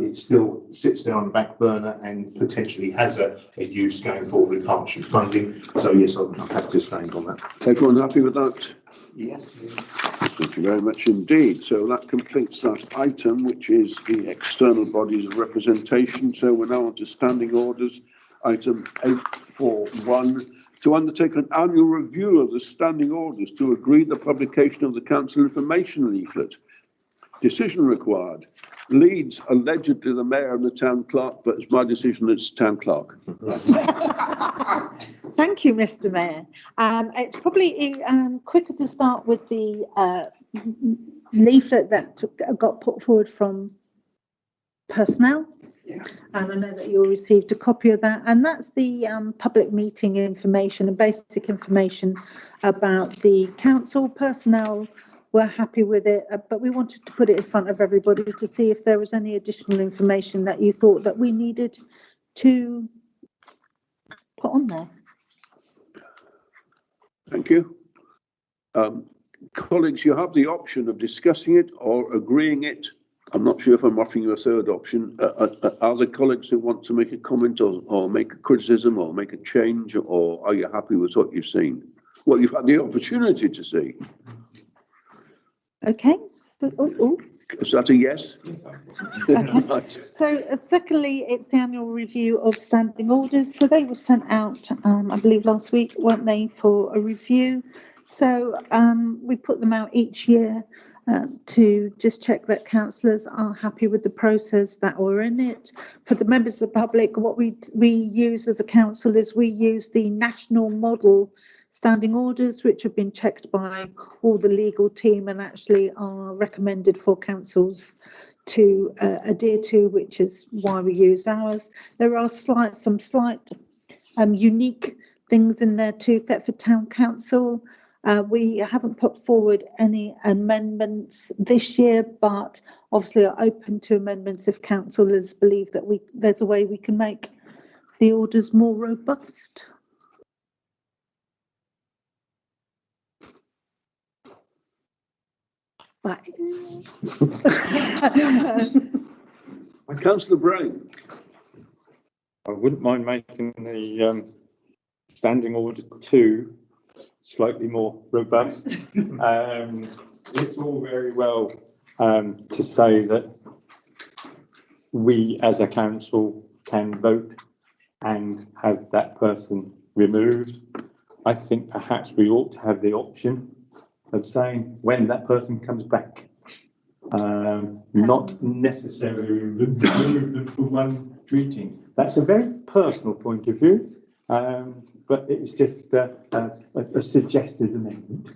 It still sits there on the back burner and potentially has a use going forward with partnership funding. So yes, I'm happy to stand on that. Everyone happy with that? Yes. Thank you very much indeed. So that completes that item, which is the external bodies of representation. So we're now on to standing orders. Item 841, to undertake an annual review of the standing orders to agree the publication of the council information leaflet. Decision required. Leeds, allegedly the mayor and the town clerk, but it's my decision it's town clerk. Thank you, Mr. Mayor. It's probably quicker to start with the leaflet that got put forward from personnel. Yeah. And I know that you received a copy of that, and that's the public meeting information and basic information about the council. Personnel were happy with it, but we wanted to put it in front of everybody to see if there was any additional information that you thought that we needed to put on there. Thank you. Colleagues, you have the option of discussing it or agreeing it. I'm not sure if I'm offering you a third option. Are there colleagues who want to make a comment or make a criticism or make a change, or are you happy with what you've seen? What you've had the opportunity to see? Okay. Is that a yes? Okay. Right. So secondly, it's the annual review of standing orders. So they were sent out, I believe last week, weren't they, for a review? So we put them out each year to just check that councillors are happy with the process that were in it. For the members of the public, what we use as a council is we use the national model standing orders, which have been checked by all the legal team and actually are recommended for councils to adhere to, which is why we use ours. There are some slight unique things in there too. Thetford Town Council, we haven't put forward any amendments this year, but obviously are open to amendments if councillors believe that there's a way we can make the orders more robust. Councillor Brown. I wouldn't mind making the standing order 2 slightly more robust. It's all very well to say that we as a council can vote and have that person removed. I think perhaps we ought to have the option of saying when that person comes back. Not necessarily remove them from one meeting. That's a very personal point of view, but it's just a suggested amendment.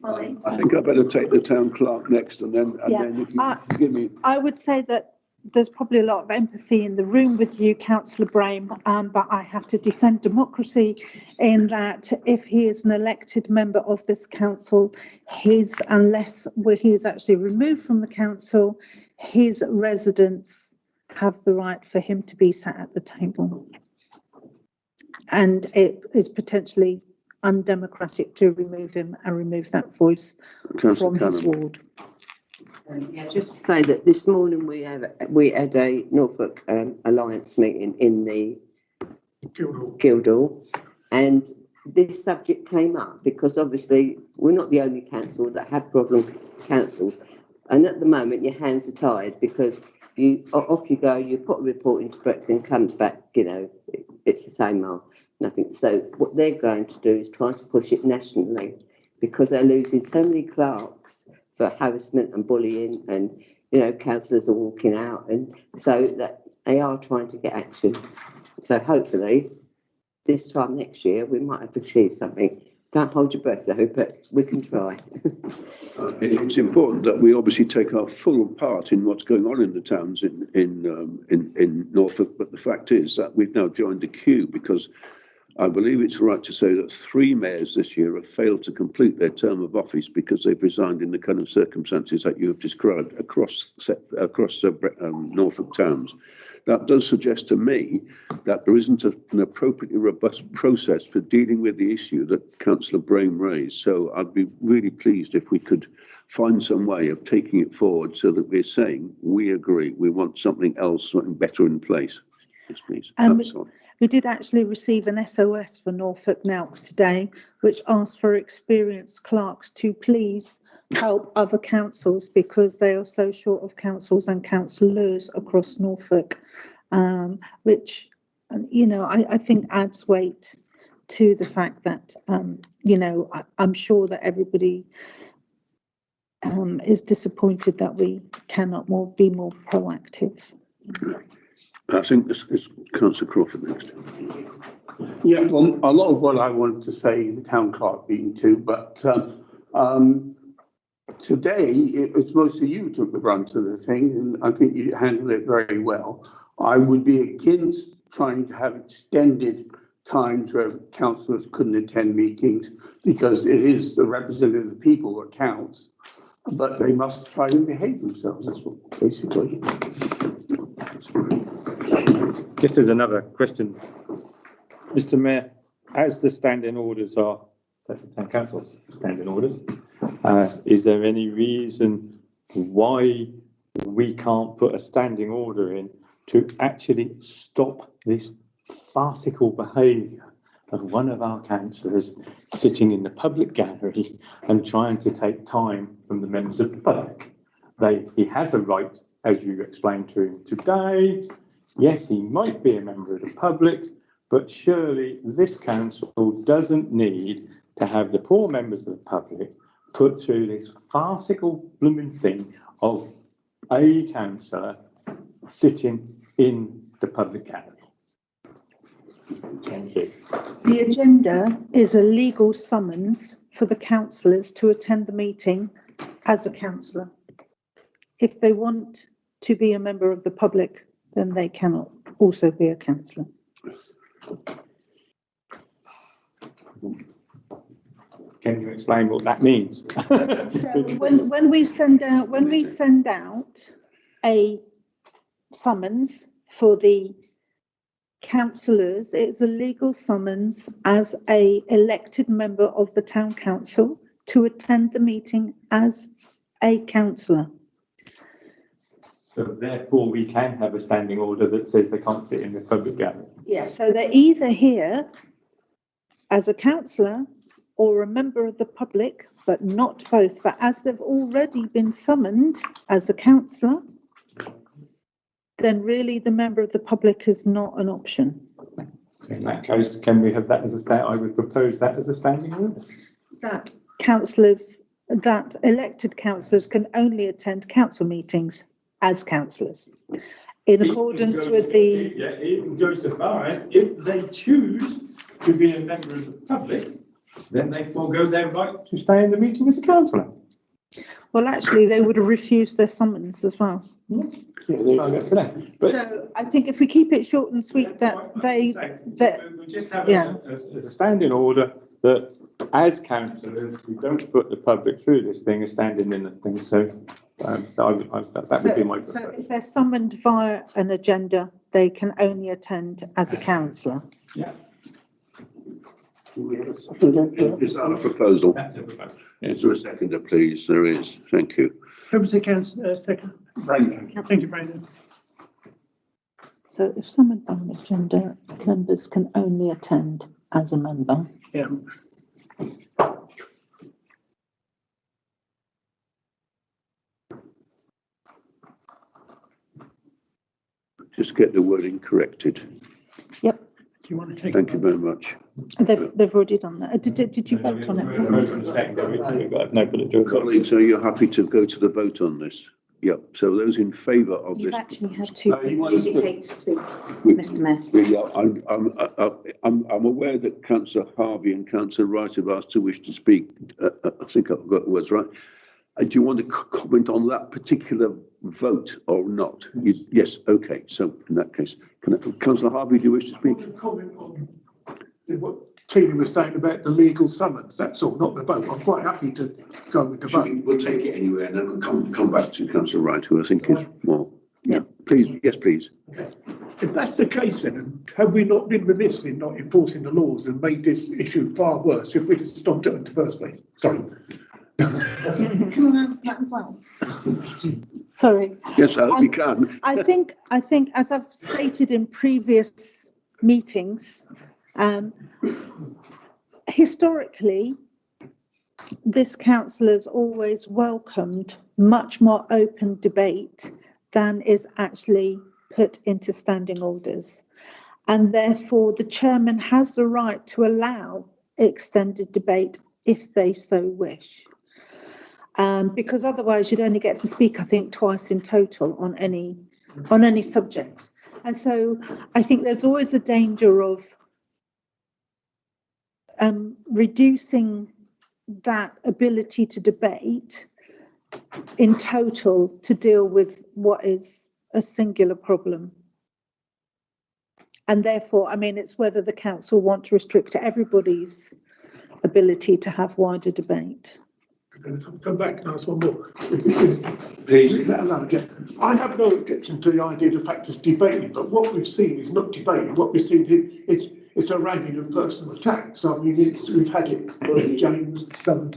I think I better take the town clerk next, and then you can give me. I would say that there's probably a lot of empathy in the room with you, Councillor Brame, but I have to defend democracy in that if he is an elected member of this council, unless he's actually removed from the council, his residents have the right for him to be sat at the table. And it is potentially undemocratic to remove him and remove that voice from his ward. Just to say that this morning we had a Norfolk Alliance meeting in the Guildhall, and this subject came up because obviously we're not the only council that have problem council, and at the moment your hands are tied because off you go, you put a report into Brecon, comes back, it's the same old nothing. So what they're going to do is try to push it nationally because they're losing so many clerks for harassment and bullying, and councillors are walking out, and so that they are trying to get action. So hopefully this time next year we might have achieved something. Don't hold your breath though, but we can try. It's important that we obviously take our full part in what's going on in the towns in Norfolk, but the fact is that we've now joined the queue because I believe it's right to say that 3 mayors this year have failed to complete their term of office because they've resigned in the kind of circumstances that you have described across Norfolk towns. That does suggest to me that there isn't an appropriately robust process for dealing with the issue that Councillor Brame raised. So I'd be really pleased if we could find some way of taking it forward so that we're saying we agree, we want something else, something better in place. Yes, please. We did actually receive an SOS for Norfolk now today, which asked for experienced clerks to please help other councils because they are so short of councils and councillors across Norfolk, which, I think adds weight to the fact that, I'm sure that everybody is disappointed that we cannot be more proactive. I think this is Councillor Crawford next. Yeah, well, a lot of what I wanted to say the town clerk being too, but today it's mostly you took the brunt of the thing, and I think you handled it very well. I would be against trying to have extended times where councillors couldn't attend meetings because it is the representative of the people that counts, but they must try to behave themselves. That's what basically. Just as another question, Mr. Mayor, as the standing orders are Thetford Town Council standing orders. Is there any reason why we can't put a standing order in to actually stop this farcical behaviour of one of our councillors sitting in the public gallery and trying to take time from the members of the public? He has a right, as you explained to him today. Yes, he might be a member of the public, but surely this council doesn't need to have the poor members of the public put through this farcical blooming thing of a councillor sitting in the public gallery. Thank you. The agenda is a legal summons for the councillors to attend the meeting as a councillor. If they want to be a member of the public, then they cannot also be a councillor. Can you explain what that means? So when we send out a summons for the councillors, it's a legal summons as a elected member of the town council to attend the meeting as a councillor. So therefore we can have a standing order that says they can't sit in the public gallery. Yes. So they're either here as a councillor or a member of the public, but not both. But as they've already been summoned as a councillor, then really the member of the public is not an option. In that case, can we have that as a I would propose that as a standing order. That elected councillors can only attend council meetings as councillors in accordance with the... Yeah, it even goes to far as if they choose to be a member of the public, then they forego their right to stay in the meeting as a councillor. Well, actually, they would have refused their summons as well. Yeah, So I think if we keep it short and sweet, we just have as a standing order that as councillors, we don't put the public through this thing as standing in the thing. So that would be my proposal. So if they're summoned via an agenda, they can only attend as a councillor. Yeah. Is that a proposal? That's a proposal. Is there a seconder, please? There is. Thank you. Who was the second? Brandon. Thank you, Brandon. So if summoned by an agenda, members can only attend as a member. Yeah. Just get the wording corrected. Yep. Do you want to take? Thank you very much. They've already done that. Did you vote on it? Colleagues, are you happy to go to the vote on this? Yep. So those in favour of You've this. actually had to indicate to speak, Mr Mayor. Yeah, I'm aware that Councillor Harvey and Councillor Wright have asked to wish to speak. I think I've got the words right. Do you want to comment on that particular vote or not? Yes. Okay. So in that case, Councillor Harvey, do you wish to speak? I want to comment on what Tina was saying about the legal summons. That's all, not the vote. I'm quite happy to go with the vote. We'll take it anyway, and then we'll come back to Councillor Wright, who I think is more. Yeah. Please. Yes, please. Okay. If that's the case, then have we not been remiss in not enforcing the laws and made this issue far worse if we'd have stopped it in the first place? Sorry. Can I answer that as well? Sorry. Yes, we can. I think, as I've stated in previous meetings, historically, this council has always welcomed much more open debate than is actually put into standing orders. And therefore, the chairman has the right to allow extended debate if they so wish. Because otherwise you'd only get to speak, I think, twice in total on any subject. And so I think there's always a danger of reducing that ability to debate in total to deal with what is a singular problem. And therefore, I mean, it's whether the council want to restrict everybody's ability to have wider debate. Come back and ask one more. Please. Is that allowed? Yeah. I have no objection to the idea of the fact it's debating, but what we've seen is not debating. What we've seen is it's a ragging and personal attacks. I mean, we've had it with James and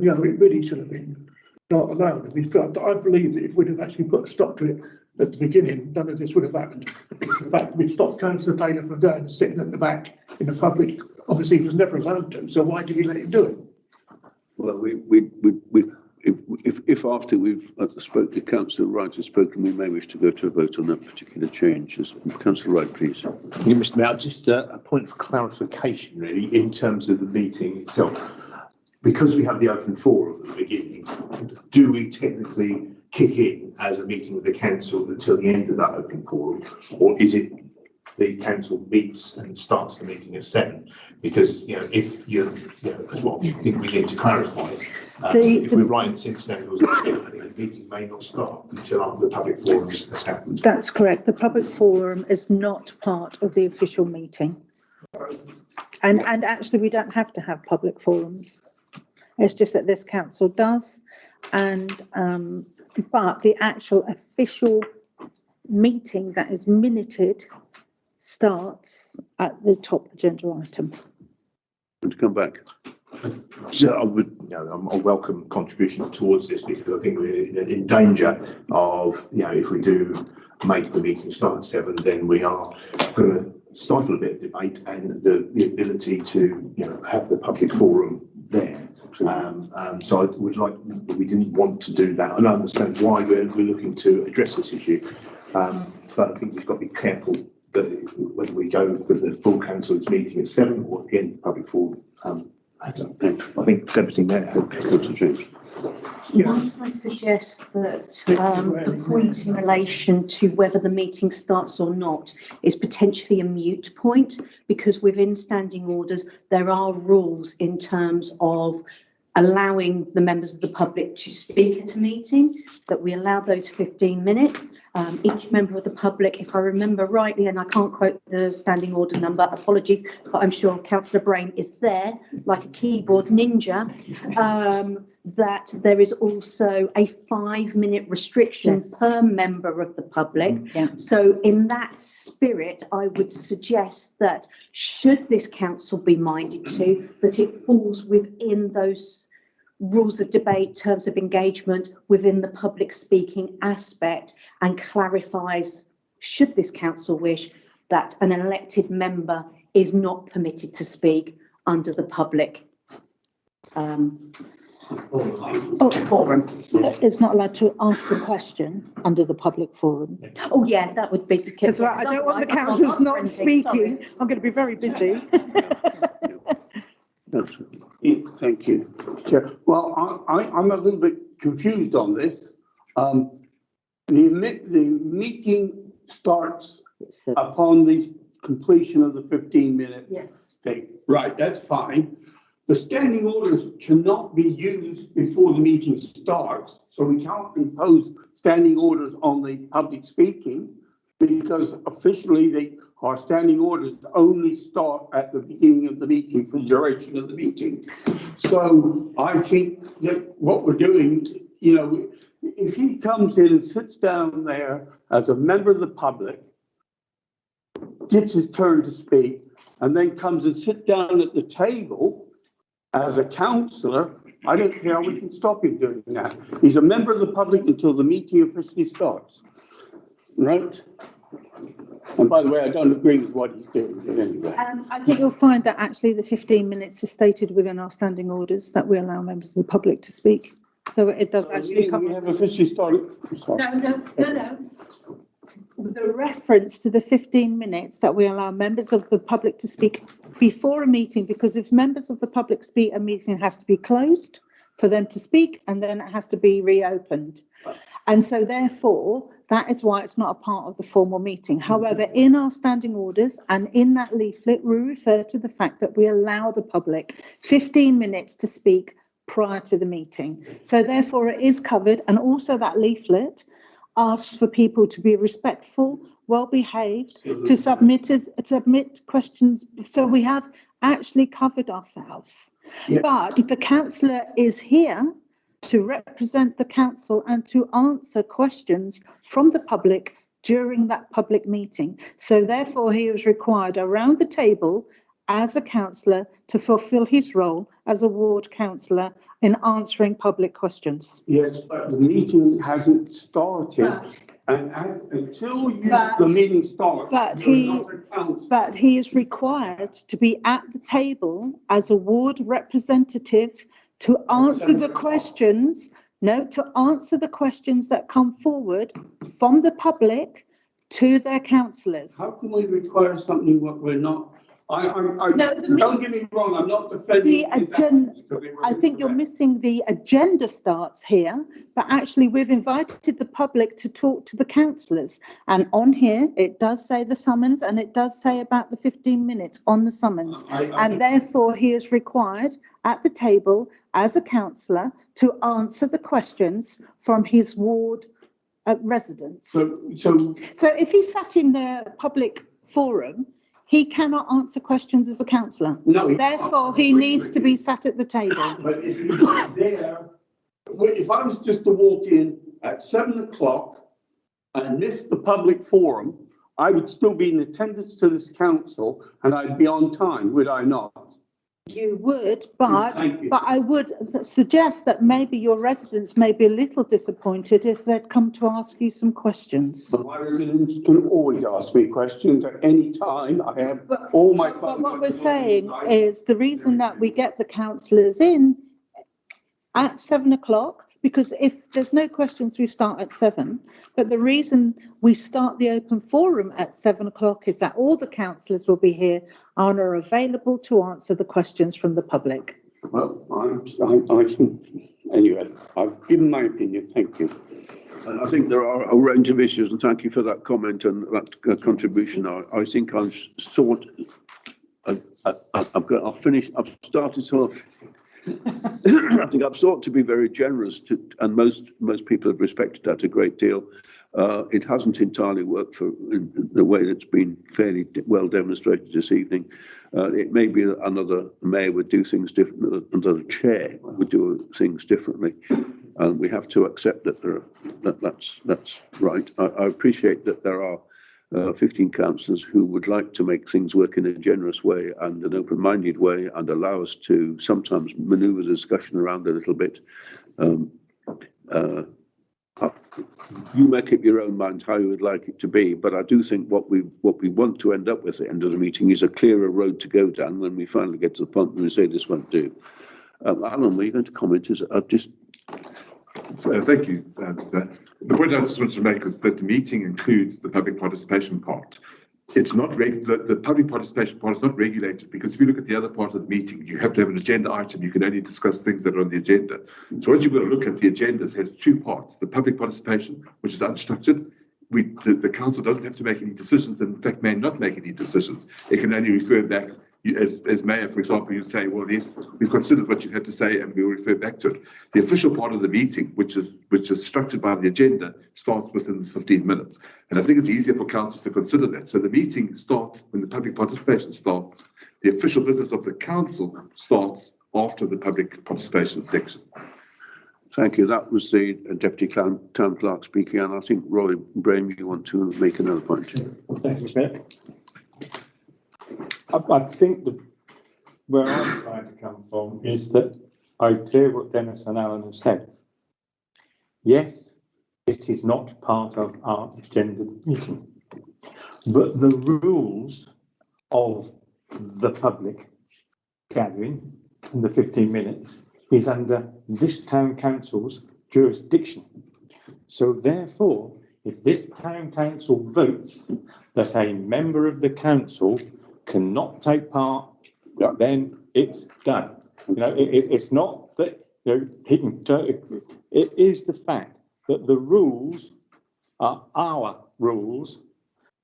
you know, it really should have been not allowed. I mean, I believe that if we'd have actually put a stop to it at the beginning, none of this would have happened. It's the fact we stopped Councillor Taylor from going and sitting at the back in the public. Obviously, he was never allowed to, so why did he let him do it? Well, if after we've spoke to Councillor Wright has spoken, we may wish to go to a vote on that particular change. Councillor Wright, please. Yeah, Mr. Mayor, just a point for clarification, really, in terms of the meeting itself. Because we have the open forum at the beginning, do we technically kick in as a meeting of the council until the end of that open forum, or is it the council meets and starts the meeting at 7? Because, you know, if you know, that's what we think we need to clarify. If we're right since then, I think the meeting may not start until after the public forum has happened. That's correct. The public forum is not part of the official meeting. And actually, we don't have to have public forums. It's just that this council does. And but the actual official meeting that is minuted starts at the top agenda item. And to come back. So I would, you know, I welcome contribution towards this, because I think we're in danger of, you know, if we do make the meeting start at 7, then we are going to stifle a bit of debate and the ability to, you know, have the public forum there. So I would like, we didn't want to do that, and I understand why we're looking to address this issue, but I think we've got to be careful that whether we go with the full council's meeting at 7 or at the end of the public forum. I think Deputy Mayor has to change. Might I suggest that the point in relation to whether the meeting starts or not is potentially a moot point, because within standing orders there are rules in terms of allowing the members of the public to speak at a meeting, that we allow those 15 minutes. Each member of the public, if I remember rightly, and I can't quote the standing order number, apologies, but I'm sure Councillor Brain is there, like a keyboard ninja, that there is also a 5-minute restriction per member of the public. Yeah. So in that spirit, I would suggest that should this council be minded to, that it falls within those rules of debate, terms of engagement within the public speaking aspect, and clarifies, should this council wish, that an elected member is not permitted to speak under the public forum. It's not allowed to ask a question under the public forum. Oh yeah, that would be Because I don't want the councillors not speaking. I'm going to be very busy. Thank you, Chair. Well, I'm a little bit confused on this. The meeting starts upon the completion of the 15-minute thing. Right, that's fine. The standing orders cannot be used before the meeting starts, so we can't impose standing orders on the public speaking, because officially our standing orders only start at the beginning of the meeting for the duration of the meeting. So I think that what we're doing, you know, if he comes in and sits down there as a member of the public, gets his turn to speak, and then comes and sits down at the table as a councillor, I don't see how we can stop him doing that. He's a member of the public until the meeting officially starts. Right? And by the way, I don't agree with what he's doing, but anyway. I think you'll find that actually the 15 minutes is stated within our standing orders that we allow members of the public to speak. So it does actually come. We have officially started. No. The reference to the 15 minutes that we allow members of the public to speak before a meeting, because if members of the public speak, a meeting has to be closed for them to speak, and then it has to be reopened. And so therefore, that is why it's not a part of the formal meeting. However, in our standing orders and in that leaflet, we refer to the fact that we allow the public 15 minutes to speak prior to the meeting. So therefore it is covered, and also that leaflet asks for people to be respectful, well behaved, to submit questions. So we have actually covered ourselves. Yeah. But the councillor is here to represent the council and to answer questions from the public during that public meeting. So therefore, he was required around the table as a councillor to fulfil his role as a ward councillor in answering public questions. Yes, but the meeting hasn't started. And until the meeting starts, But he is required to be at the table as a ward representative to answer the questions. No, to answer the questions that come forward from the public to their councillors. How can we require something what we're not? Don't get me wrong, I'm not defending the agenda. I think you're missing the agenda starts here, but actually we've invited the public to talk to the councillors. And on here, it does say the summons and it does say about the 15 minutes on the summons. And therefore he is required at the table as a councillor to answer the questions from his ward residents. So if he sat in the public forum, he cannot answer questions as a councillor. No, therefore, he needs to be sat at the table. But if he's there, if I was just to walk in at 7 o'clock and miss the public forum, I would still be in attendance to this council and I'd be on time, would I not? You would, but I would suggest that maybe your residents may be a little disappointed if they'd come to ask you some questions. But my residents can always ask me questions at any time. I have all my... But what we're saying is the reason that we get the councillors in at 7 o'clock, because if there's no questions, we start at 7. But the reason we start the open forum at 7 o'clock is that all the councillors will be here and are available to answer the questions from the public. Well, I think, anyway, I've given my opinion. Thank you. I think there are a range of issues, and thank you for that comment and that contribution. I think I've sought, I'll finish, I've started off. I think I've sought to be very generous and most people have respected that a great deal. It hasn't entirely worked in the way that's been fairly well demonstrated this evening. It may be that another mayor would do things differently, another chair would do things differently, and we have to accept that that's right. I appreciate that there are 15 councillors who would like to make things work in a generous way and an open-minded way and allow us to sometimes manoeuvre the discussion around a little bit. You make up your own mind how you would like it to be, but I do think what we want to end up with at the end of the meeting is a clearer road to go down when we finally get to the point where we say this won't do. Alan, were you going to comment? Thank you. The point I just wanted to make is that the meeting includes the public participation part. It's not the public participation part is not regulated, because if you look at the other part of the meeting, you have to have an agenda item. You can only discuss things that are on the agenda. So what you've got to look at, the agenda has two parts: the public participation, which is unstructured. The council doesn't have to make any decisions, and in fact may not make any decisions. It can only refer back. As mayor, for example, you'd say, well, yes, we've considered what you had to say and we'll refer back to it. The official part of the meeting, which is structured by the agenda, starts within 15 minutes. And I think it's easier for councils to consider that. So the meeting starts when the public participation starts. The official business of the council starts after the public participation section. Thank you. That was the Deputy Town Clerk speaking, and I think Roy Brame, you want to make another point. Thank you, Smith. I think where I'm trying to come from is that I hear what Dennis and Alan have said. Yes, it is not part of our agenda meeting, but the rules of the public gathering in the 15 minutes is under this town council's jurisdiction. So therefore, if this town council votes that a member of the council cannot take part, then it's done. You know, it's not that he can. It is the fact that the rules are our rules,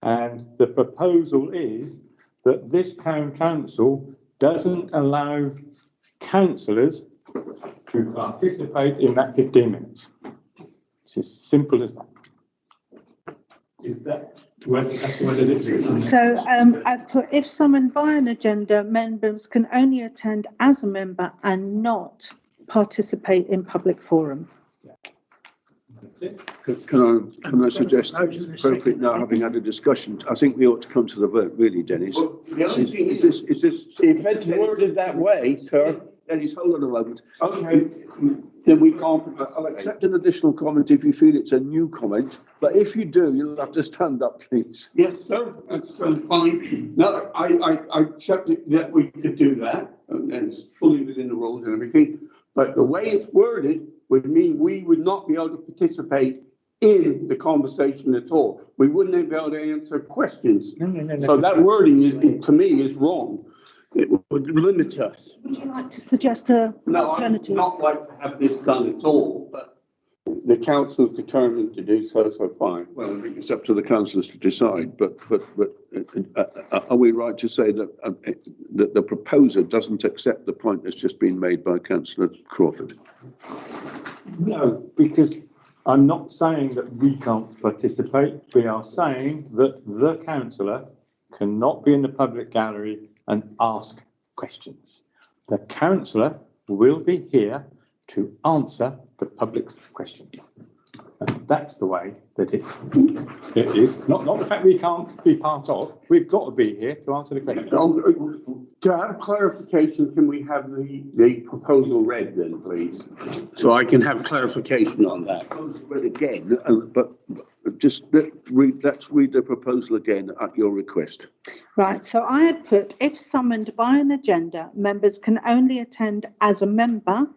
and the proposal is that this town council doesn't allow councillors to participate in that 15 minutes. It's as simple as that. Is that? So I've put, if summoned by an agenda, members can only attend as a member and not participate in public forum. Can I suggest it's appropriate now, having had a discussion, I think we ought to come to the vote, really, Dennis. Well, the only thing is this? if it's worded that way, sir, Dennis, hold on a moment. okay, then we can't. I'll accept an additional comment if you feel it's a new comment, but if you do, you'll have to stand up, please. Yes, sir, that's fine. No, I accept that we could do that, and it's fully within the rules and everything. But the way it's worded would mean we would not be able to participate in the conversation at all. We wouldn't be able to answer questions. No. So that wording is, to me, is wrong. It would limit us. Would you like to suggest an alternative? No, I'd not like to have this done at all, but the council's determined to do so, so fine. Well, I think it's up to the councillors to decide, but are we right to say that the proposer doesn't accept the point that's just been made by Councillor Crawford? No, because I'm not saying that we can't participate. We are saying that the councillor cannot be in the public gallery and ask questions. The councillor will be here to answer the public's question. And that's the way that it is. Not the fact we can't be part of. We've got to be here to answer the question. To have clarification, can we have the proposal read then, please? So I can have clarification on that. Read again, but just let's read the proposal again at your request. Right, so I had put, if summoned by an agenda, members can only attend as a member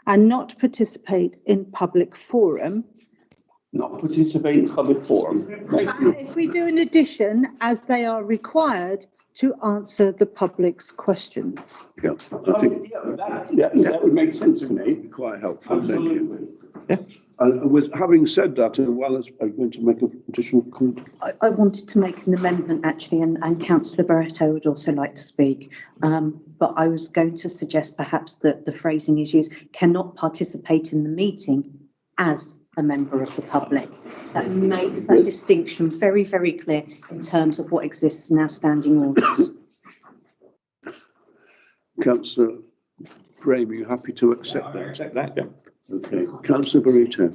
and not participate in public forum. Not participate in public forum. If we do an addition, as they are required to answer the public's questions. Yeah, I think that would make sense to me. Quite helpful. Absolutely. Yes. Having said that, and while I'm going to make an additional comment. I wanted to make an amendment actually, and Councillor Barretto would also like to speak. But I was going to suggest perhaps that the phrasing is used, cannot participate in the meeting as a member of the public. That makes that distinction very, very clear in terms of what exists in our standing orders. Councillor Graham, are you happy to accept that? Accept that, yeah. Okay. Councillor Barretto.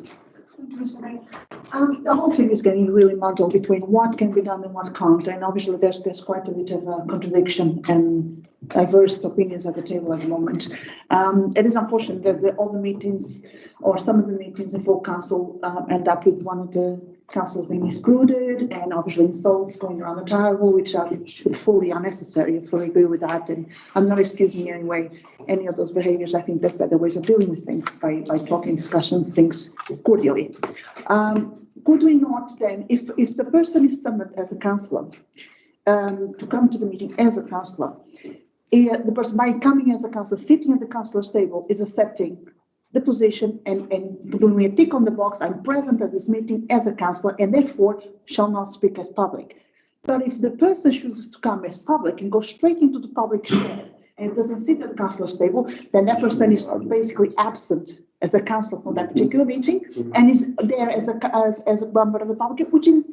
The whole thing is getting really muddled between what can be done and what can't, and obviously there's quite a bit of a contradiction and diverse opinions at the table at the moment. It is unfortunate that all the meetings or some of the meetings in full council end up with one of the councillors being excluded, and obviously insults going around the table, which are fully unnecessary. I fully agree with that, and I'm not excusing in any way any of those behaviours. I think that's better ways of dealing with things by talking, discussions, things cordially. Could we not then, if the person is summoned as a councillor to come to the meeting as a councillor, the person by coming as a councillor, sitting at the councillor's table, is accepting the position and doing a tick on the box, I'm present at this meeting as a councillor and therefore shall not speak as public. But if the person chooses to come as public and go straight into the public chair and doesn't sit at the councillor's table, then that person is basically absent as a councillor from that particular meeting and is there as a member of the public, which in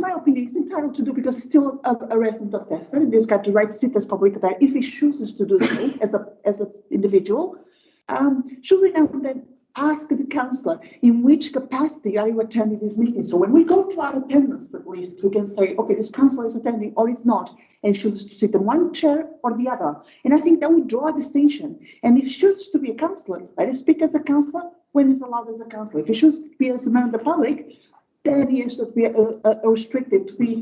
my opinion is entitled to do because he's still a resident of Thetford, and he's got the right to sit as public there if he chooses to do so as an individual. Should we now then ask the councillor in which capacity are you attending this meeting? So when we go to our attendance, at least we can say, okay, this councillor is attending or it's not, and chooses to sit in one chair or the other. And I think that would draw a distinction. And if he chooses to be a councillor, let him speak as a councillor when he's allowed as a councillor. If he chooses to be as a member of the public, then he has to be restricted to be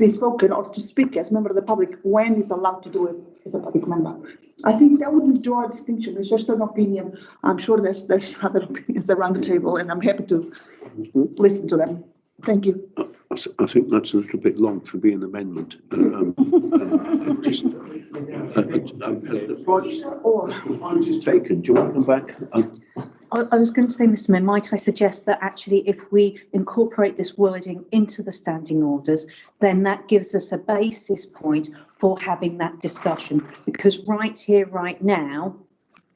spoken or to speak as a member of the public when he's allowed to do it as a public member. I think that wouldn't draw a distinction. It's just an opinion. I'm sure there's other opinions around the table, and I'm happy to listen to them. Thank you. I think that's a little bit long to be an amendment. The point is taken. Do you want them back? I was going to say, Mr. Mayor, might I suggest that actually if we incorporate this wording into the standing orders, then that gives us a basis point for having that discussion, because right here, right now,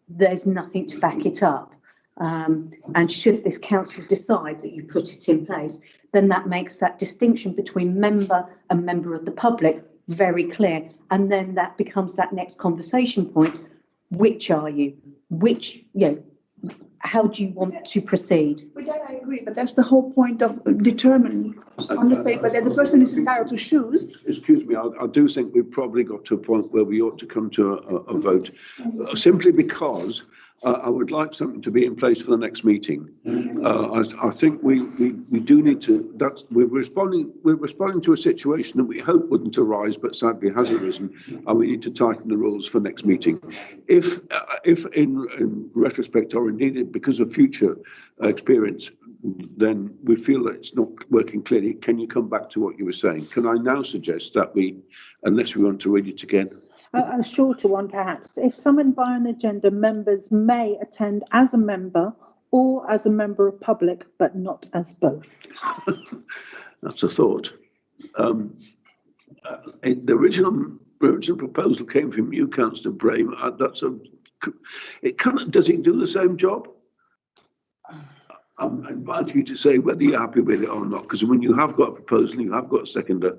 there's nothing to back it up. And should this council decide that you put it in place, then that makes that distinction between member and member of the public very clear. And then that becomes that next conversation point. Which are you? how do you want to proceed? With that, I agree, but that's the whole point of determining on the paper that the person is entitled to choose. Excuse me, I do think we've probably got to a point where we ought to come to a vote, simply because I would like something to be in place for the next meeting. I think we do need to. We're responding to a situation that we hope wouldn't arise, but sadly has arisen, and we need to tighten the rules for next meeting. If in retrospect, or indeed because of future experience, then we feel that it's not working clearly, can you come back to what you were saying? Can I now suggest that unless we want to read it again? A shorter one, perhaps. If summoned by an agenda, members may attend as a member or as a member of public, but not as both. That's a thought. The original proposal came from you, Councillor Brame. Does it do the same job? I'm inviting you to say whether you're happy with it or not, because when you have got a proposal, you have got a seconder.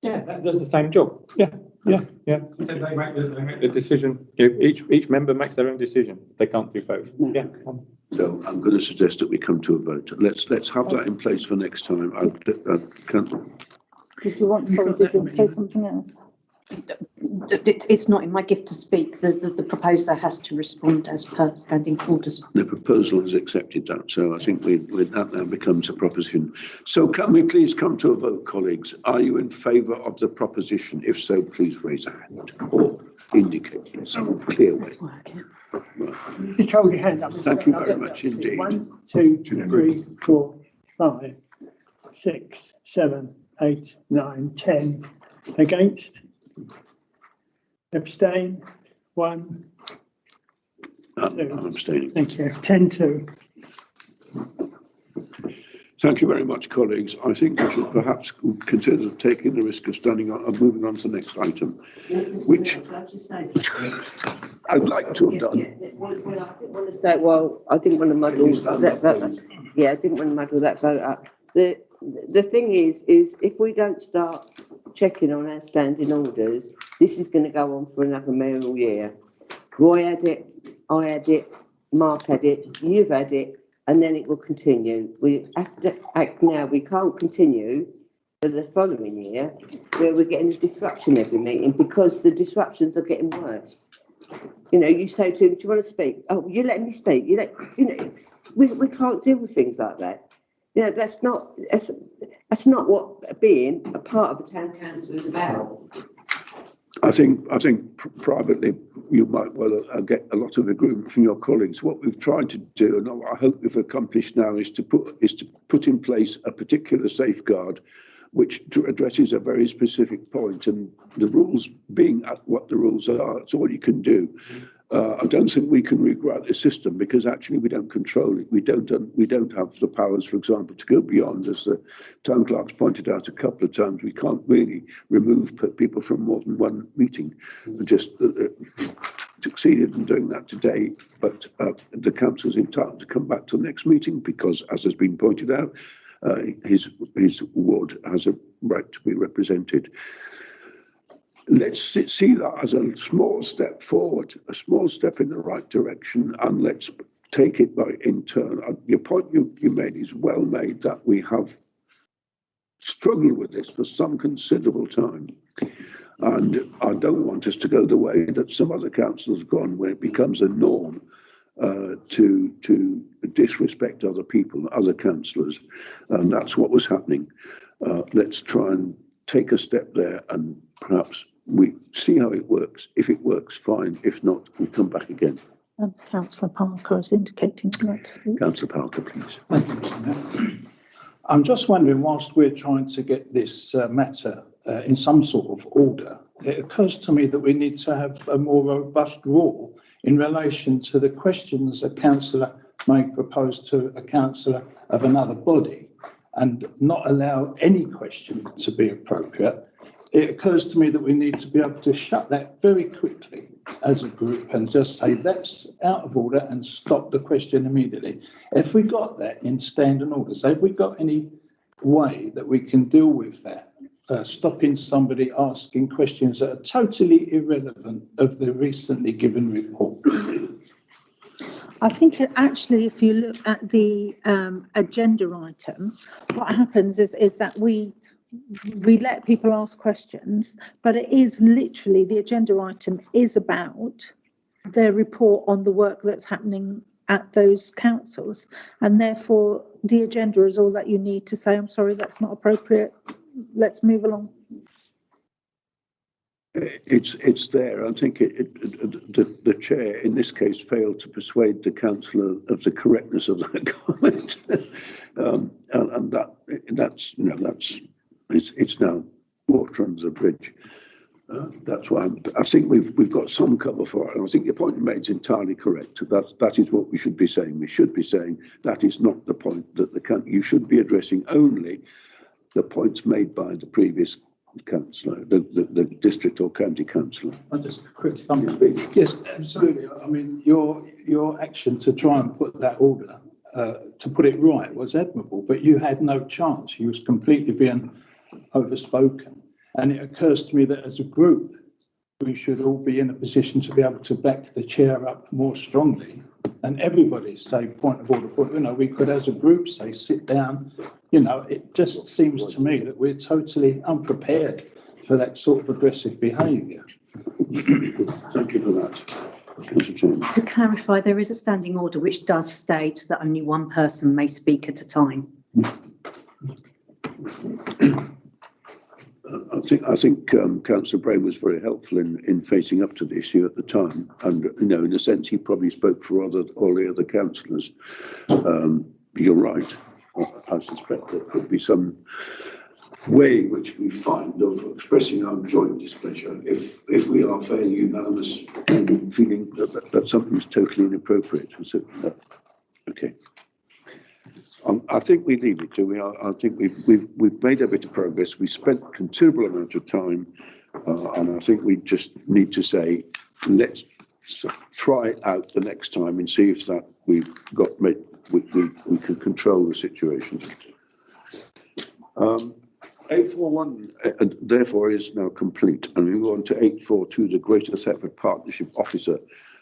Yeah, that does the same job. Yeah. They make the decision. Each member makes their own decision. They can't do both. Yeah. So I'm going to suggest that we come to a vote. Let's have that in place for next time. Did you want to say something else? It's not in my gift to speak. The proposer has to respond as per standing orders. The proposal has accepted that, so I think that now becomes a proposition. So can we please come to a vote, colleagues? Are you in favour of the proposition? If so, please raise a hand or indicate in some clear way. Just hold your hand up. Thank you very much indeed. 1, 2, 3, 4, 5, 6, 7, 8, 9, 10. Against? Abstain? 1. I'm abstaining. Thank you. 10-2. Thank you very much, colleagues. I think we should perhaps consider taking the risk of standing on and moving on to the next item, which I'd like to have done. I didn't want to muddle that vote. Yeah, I didn't want to muddle that vote up. The thing is if we don't start checking on our standing orders, this is going to go on for another mayoral year. Roy had it, I had it, Mark had it, you've had it, and then it will continue. We have to act now. We can't continue for the following year where we're getting a disruption every meeting because the disruptions are getting worse. You know, you say to him, do you want to speak? Oh, you let me speak. We can't deal with things like that. You know, that's not what being a part of a town council is about. I think privately you might well get a lot of agreement from your colleagues. What we've tried to do, and I hope we've accomplished now, is to put in place a particular safeguard which addresses a very specific point, and the rules being at what the rules are, it's all you can do. I don't think we can rewrite the system because actually we don't control it. We don't have the powers, for example, to go beyond, as the town clerk's pointed out a couple of times. We can't really remove people from more than one meeting. We just succeeded in doing that today, but the council's entitled to come back to the next meeting because, as has been pointed out, his ward has a right to be represented. Let's see that as a small step forward, a small step in the right direction, and let's take it in turn. Your point you made is well made, that we have struggled with this for some considerable time. And I don't want us to go the way that some other councils have gone, where it becomes a norm to disrespect other people, other councillors. And that's what was happening. Let's try and take a step there, and perhaps we see how it works. If it works, fine. If not, we come back again. Councillor Parker is indicating that. Councillor Parker, please. I'm just wondering, whilst we're trying to get this matter in some sort of order, it occurs to me that we need to have a more robust rule in relation to the questions a councillor may propose to a councillor of another body, and not allow any question to be appropriate. It occurs to me that we need to be able to shut that very quickly as a group and just say that's out of order and stop the question immediately. If we got that in standing orders, have we got any way that we can deal with that, stopping somebody asking questions that are totally irrelevant of the recently given report? I think actually, if you look at the agenda item, what happens is that we let people ask questions, but it is literally, the agenda item is about their report on the work that's happening at those councils, and therefore the agenda is all that you need to say, I'm sorry, that's not appropriate, let's move along. It's there. I think the chair in this case failed to persuade the councillor of the correctness of that comment, and that's it's now water under the bridge. That's why I think we've got some cover for it. And I think your point you made is entirely correct. That is what we should be saying. We should be saying that is not the point that you should be addressing only the points made by the previous councillor, the district or county councillor. I just quickly come to speak. Yes, absolutely. I mean, your action to try and put that order, to put it right, was admirable, but you had no chance. You was completely being overspoken. And it occurs to me that as a group, we should all be in a position to be able to back the chair up more strongly. And everybody say point of order, we could as a group say sit down. It just seems to me that we're totally unprepared for that sort of aggressive behaviour. Thank you for that. To clarify, there is a standing order which does state that only one person may speak at a time. I think Councillor Bray was very helpful in facing up to the issue at the time, and in a sense he probably spoke for all the other councillors. You're right. I suspect there could be some way which we find of expressing our joint displeasure if we are fairly unanimous in feeling that something is totally inappropriate. So, okay. I think we leave it to. I think we've made a bit of progress. We spent considerable amount of time, and I think we just need to say, let's try it out the next time and see if that we can control the situation. 841 therefore is now complete, and we move on to 842, the Greater Thetford Partnership Officer,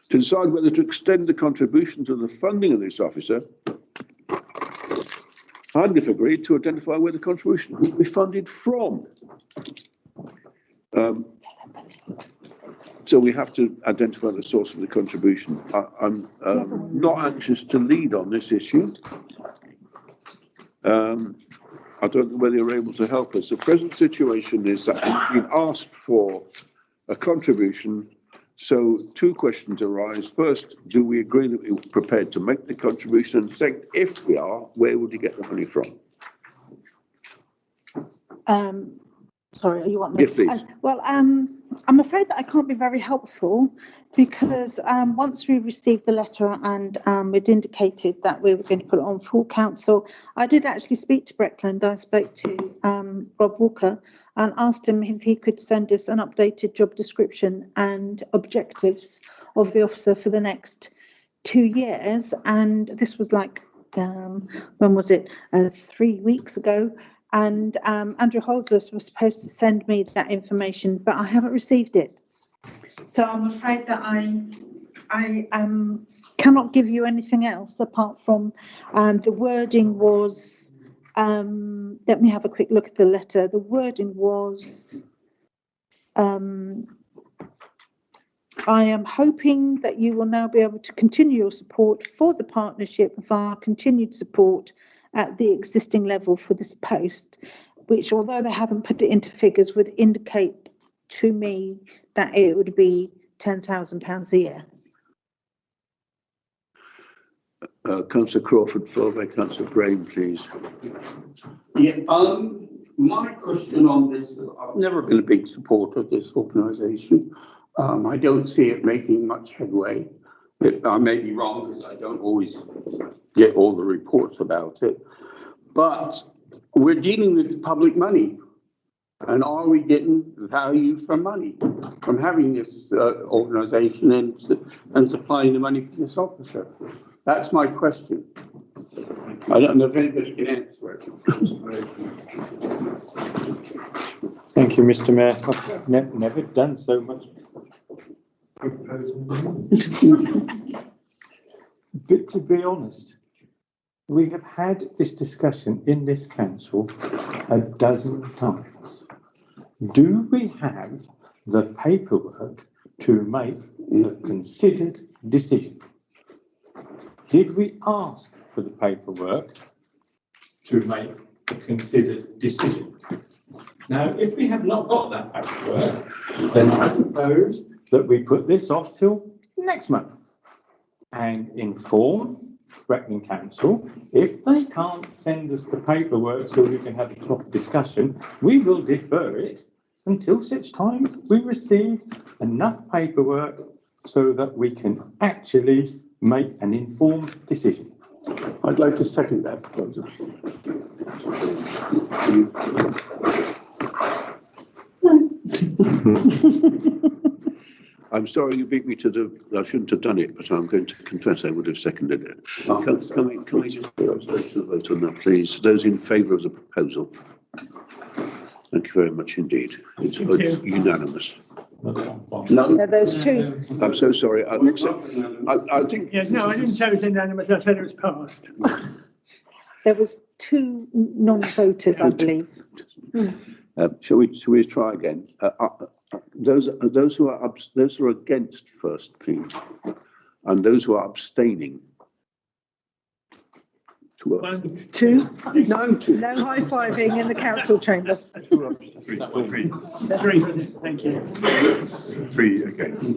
to decide whether to extend the contribution to the funding of this officer. And if agreed, to identify where the contribution will be funded from. So we have to identify the source of the contribution. I'm not anxious to lead on this issue. I don't know whether you're able to help us. The present situation is that we've asked for a contribution. So two questions arise. First, do we agree that we're prepared to make the contribution? And second, if we are, where would you get the money from? Sorry, you want me? Yes, please. Well, I'm afraid that I can't be very helpful because once we received the letter and it indicated that we were going to put it on full council, I did actually speak to Breckland. I spoke to Rob Walker and asked him if he could send us an updated job description and objectives of the officer for the next 2 years. And this was like, when was it? 3 weeks ago. And Andrew Holdsworth was supposed to send me that information, but I haven't received it. So I'm afraid that I cannot give you anything else apart from the wording was, let me have a quick look at the letter. The wording was, I am hoping that you will now be able to continue your support for the partnership via continued support at the existing level for this post, which, although they haven't put it into figures, would indicate to me that it would be £10,000 a year. Councillor Crawford, followed by Councillor Brain, please. Yeah, my question on this, I've never been a big supporter of this organisation. I don't see it making much headway. I may be wrong because I don't always get all the reports about it, but we're dealing with public money. And are we getting value for money from having this organisation and supplying the money for this officer? That's my question. I don't know if anybody can answer it. Thank you, Mr. Mayor. I've never done so much. But to be honest, we have had this discussion in this council a dozen times. Do we have the paperwork to make a considered decision? Did we ask for the paperwork to make a considered decision? Now, if we have not got that paperwork, then I propose that we put this off till next month and inform Brecon Council. If they can't send us the paperwork so we can have a proper discussion, we will defer it until such time we receive enough paperwork so that we can actually make an informed decision. I'd like to second that proposal. I'm sorry you beat me to the, I shouldn't have done it, but I'm going to confess I would have seconded it. Can we just go to the vote on that, please? Those in favour of the proposal? Thank you very much indeed. It's unanimous. No, there's two. I'm so sorry. I think. Yes, no, I didn't say it was unanimous, I said it was passed. There was two non-voters, I believe. Shall we try again? Those who are against first, please, and those who are abstaining. Two. No high-fiving in the council chamber. Thank you. 3 against.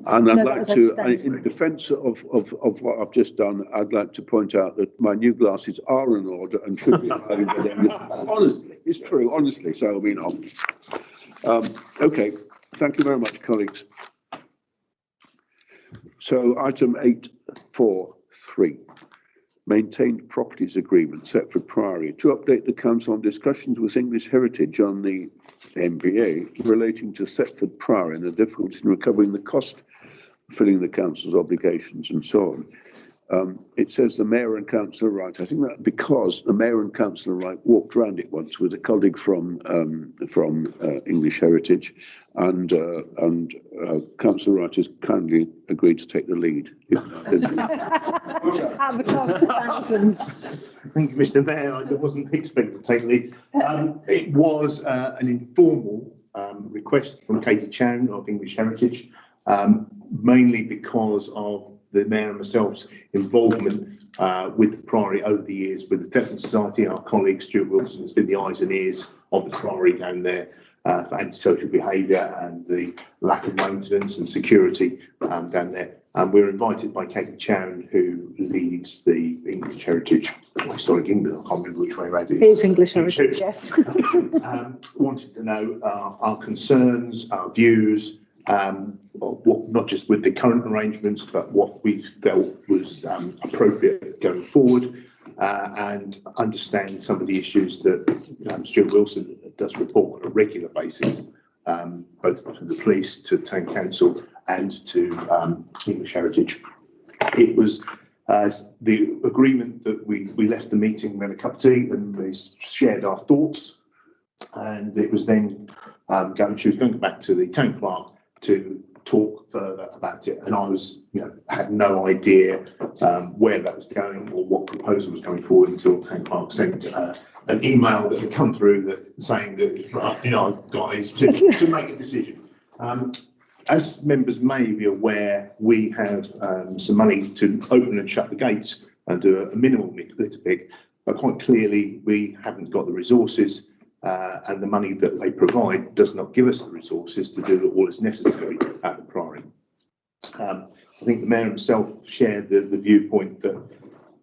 And I'd like to, in defence of what I've just done, I'd like to point out that my new glasses are in order and should be honestly, it's true, honestly, so I mean, okay, thank you very much, colleagues. So item 8.4.3. Maintained Properties Agreement, Thetford Priory, to update the Council on discussions with English Heritage on the MBA relating to Thetford Priory and the difficulties in recovering the cost of filling the Council's obligations and so on. It says the Mayor and Councillor Wright. I think that because the Mayor and Councillor Wright walked around it once with a colleague from English Heritage, and Councillor Wright has kindly agreed to take the lead. At the cost of thousands. Thank you, Mr. Mayor. I wasn't expecting to take lead. It was an informal request from Katie Chan of English Heritage, mainly because of the Mayor and myself's involvement with the Priory over the years, with the Thetford Society. Our colleague Stuart Wilson has been the eyes and ears of the Priory down there for antisocial behaviour and the lack of maintenance and security down there. And we're invited by Katie Chan, who leads the English Heritage, historic England, I can't remember which way around it is. It's English Heritage, yes. Wanted to know our concerns, our views, what, not just with the current arrangements, but what we felt was appropriate going forward, and understand some of the issues that Stuart Wilson does report on a regular basis, both to the police, to town council, and to English Heritage. It was the agreement that we left the meeting, we had a cup of tea, and we shared our thoughts, and it was then she was going back to the town clerk to talk further about it, and I was, had no idea where that was going or what proposal was coming forward until town clerk sent an email that had come through that saying that, guys, to make a decision. As members may be aware, we have some money to open and shut the gates and do a minimal litter pick, but quite clearly we haven't got the resources. And the money that they provide does not give us the resources to do all that's necessary at the Priory. I think the Mayor himself shared the viewpoint that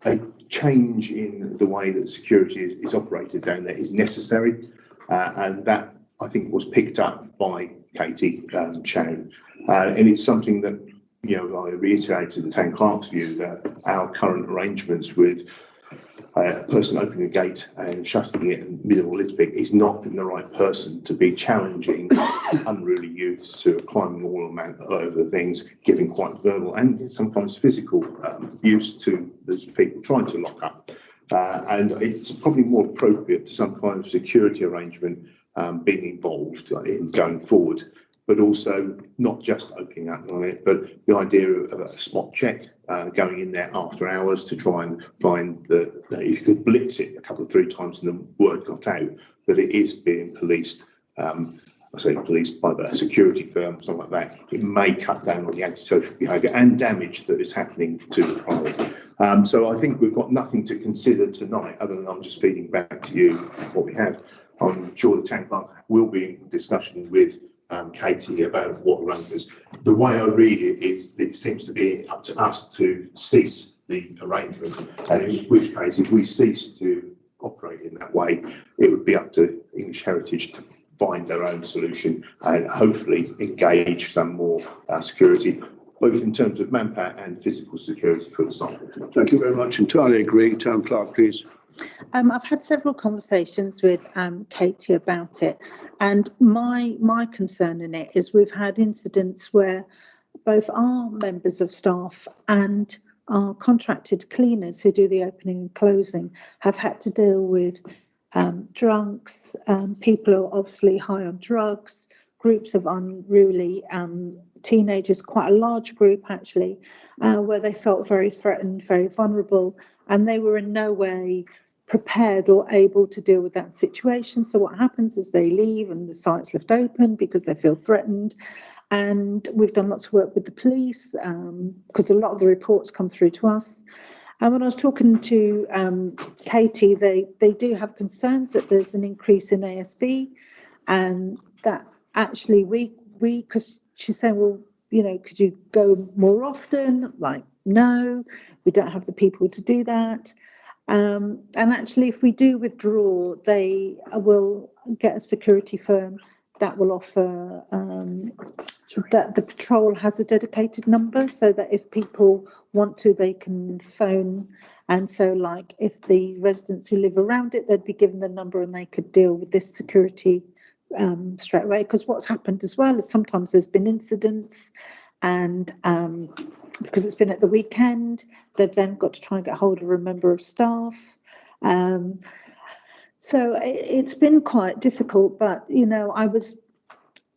a change in the way that security is operated down there is necessary, and that, I think, was picked up by Katie Chan, and it's something that, I reiterated the town clerk's view that our current arrangements with a person opening a gate and shutting it and minimal litter pick is not the right person to be challenging unruly youths who are climbing all over things, giving quite verbal and sometimes physical abuse to those people trying to lock up. And it's probably more appropriate to some kind of security arrangement being involved in going forward. but also not just opening up on it, but the idea of a spot check going in there after hours to try and find that if you could blitz it a couple of 3 times and the word got out that it is being policed. I say policed by a security firm, something like that. It may cut down on the antisocial behaviour and damage that is happening to the public. So I think we've got nothing to consider tonight, other than I'm just feeding back to you what we have. I'm sure the town clerk will be in discussion with Katie about what arrangements. The way I read it is it seems to be up to us to cease the arrangement, and in which case, if we cease to operate in that way, it would be up to English Heritage to find their own solution and hopefully engage some more security, both in terms of manpower and physical security for the site. Thank you very much. Entirely agree. Town clerk, please. I've had several conversations with Katie about it, and my concern in it is we've had incidents where both our members of staff and our contracted cleaners who do the opening and closing have had to deal with drunks, people who are obviously high on drugs, groups of unruly teenagers, quite a large group actually, where they felt very threatened, very vulnerable, and they were in no way prepared or able to deal with that situation. So what happens is they leave and the site's left open because they feel threatened. And we've done lots of work with the police because a lot of the reports come through to us. And when I was talking to Katie, they do have concerns that there's an increase in ASB, and that actually we because she's saying, well, you know, could you go more often? Like, no, we don't have the people to do that. And actually, if we do withdraw, they will get a security firm that will offer that the patrol has a dedicated number, so that if people want to, they can phone. And so, like, if the residents who live around it, they'd be given the number and they could deal with this security straight away. Because what's happened as well is sometimes there's been incidents, and because it's been at the weekend, they've then got to try and get hold of a member of staff. So it's been quite difficult, but, you know, I was,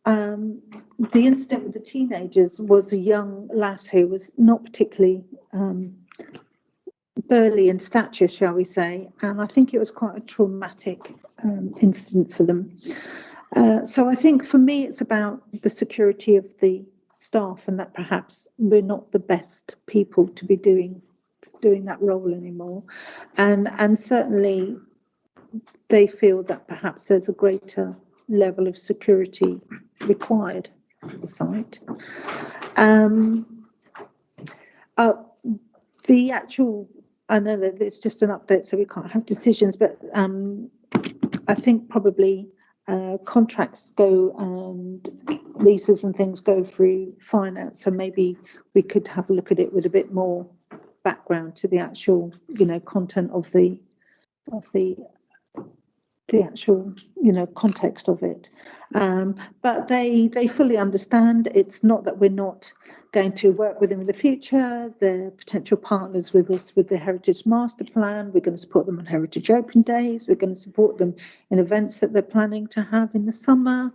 the incident with the teenagers was a young lass who was not particularly burly in stature, shall we say, and I think it was quite a traumatic incident for them. So I think for me, it's about the security of the staff, and that perhaps we're not the best people to be doing that role anymore, and certainly they feel that perhaps there's a greater level of security required for the site. The actual, I know that it's just an update, so we can't have decisions, but I think probably contracts go and leases and things go through finance, so maybe we could have a look at it with a bit more background to the actual, you know, content of the actual, you know, context of it. But they fully understand. It's not that we're not going to work with them in the future. They're potential partners with us with the Heritage Master Plan. We're going to support them on Heritage Open Days. We're going to support them in events that they're planning to have in the summer.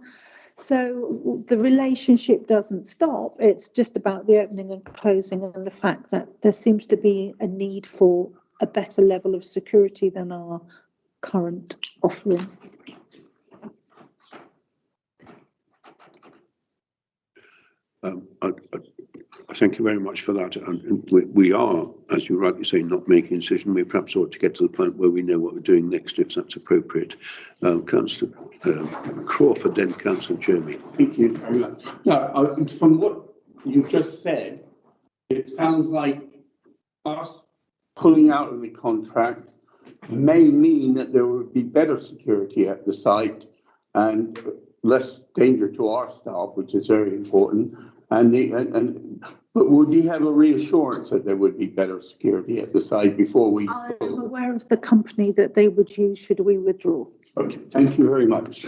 So the relationship doesn't stop. It's just about the opening and closing, and the fact that there seems to be a need for a better level of security than our current offering. Thank you very much for that. And we are, as you rightly say, not making a decision. We perhaps ought to get to the point where we know what we're doing next, if that's appropriate. Councillor Crawford, then Councillor Jeremy. Thank you very much. No, from what you just said, it sounds like us pulling out of the contract may mean that there would be better security at the site and less danger to our staff, which is very important. But would you have a reassurance that there would be better security at the site before we? I'm aware of the company that they would use should we withdraw. Okay, thank you very much.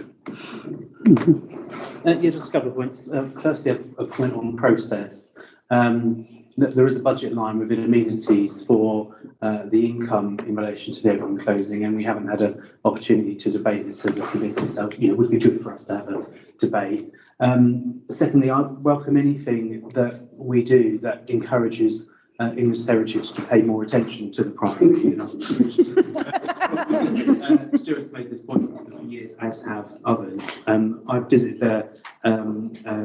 Yeah, just a couple of points. Firstly, a point on process. There is a budget line within amenities for the income in relation to the open and closing, and we haven't had an opportunity to debate this as a committee, so, you know, it would be good for us to have a debate. Secondly, I welcome anything that we do that encourages English heritage to pay more attention to the Priory. Stuart's made this point for years, as have others. I've visited there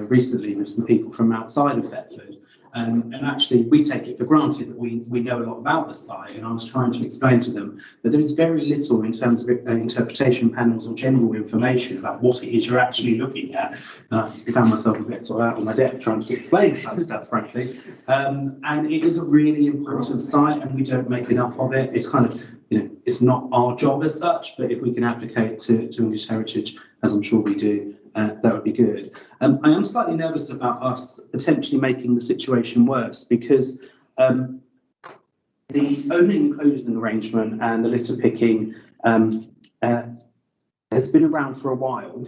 recently with some people from outside of Thetford. And actually, we take it for granted that we know a lot about the site, and I was trying to explain to them that there is very little in terms of interpretation panels or general information about what it is you're actually looking at. I found myself a bit sort of out on my depth trying to explain some stuff, frankly. And it is a really important site, and we don't make enough of it. It's kind of, it's not our job as such, but if we can advocate to English heritage, as I'm sure we do, that would be good. I am slightly nervous about us potentially making the situation worse because the opening and closing arrangement and the litter picking has been around for a while.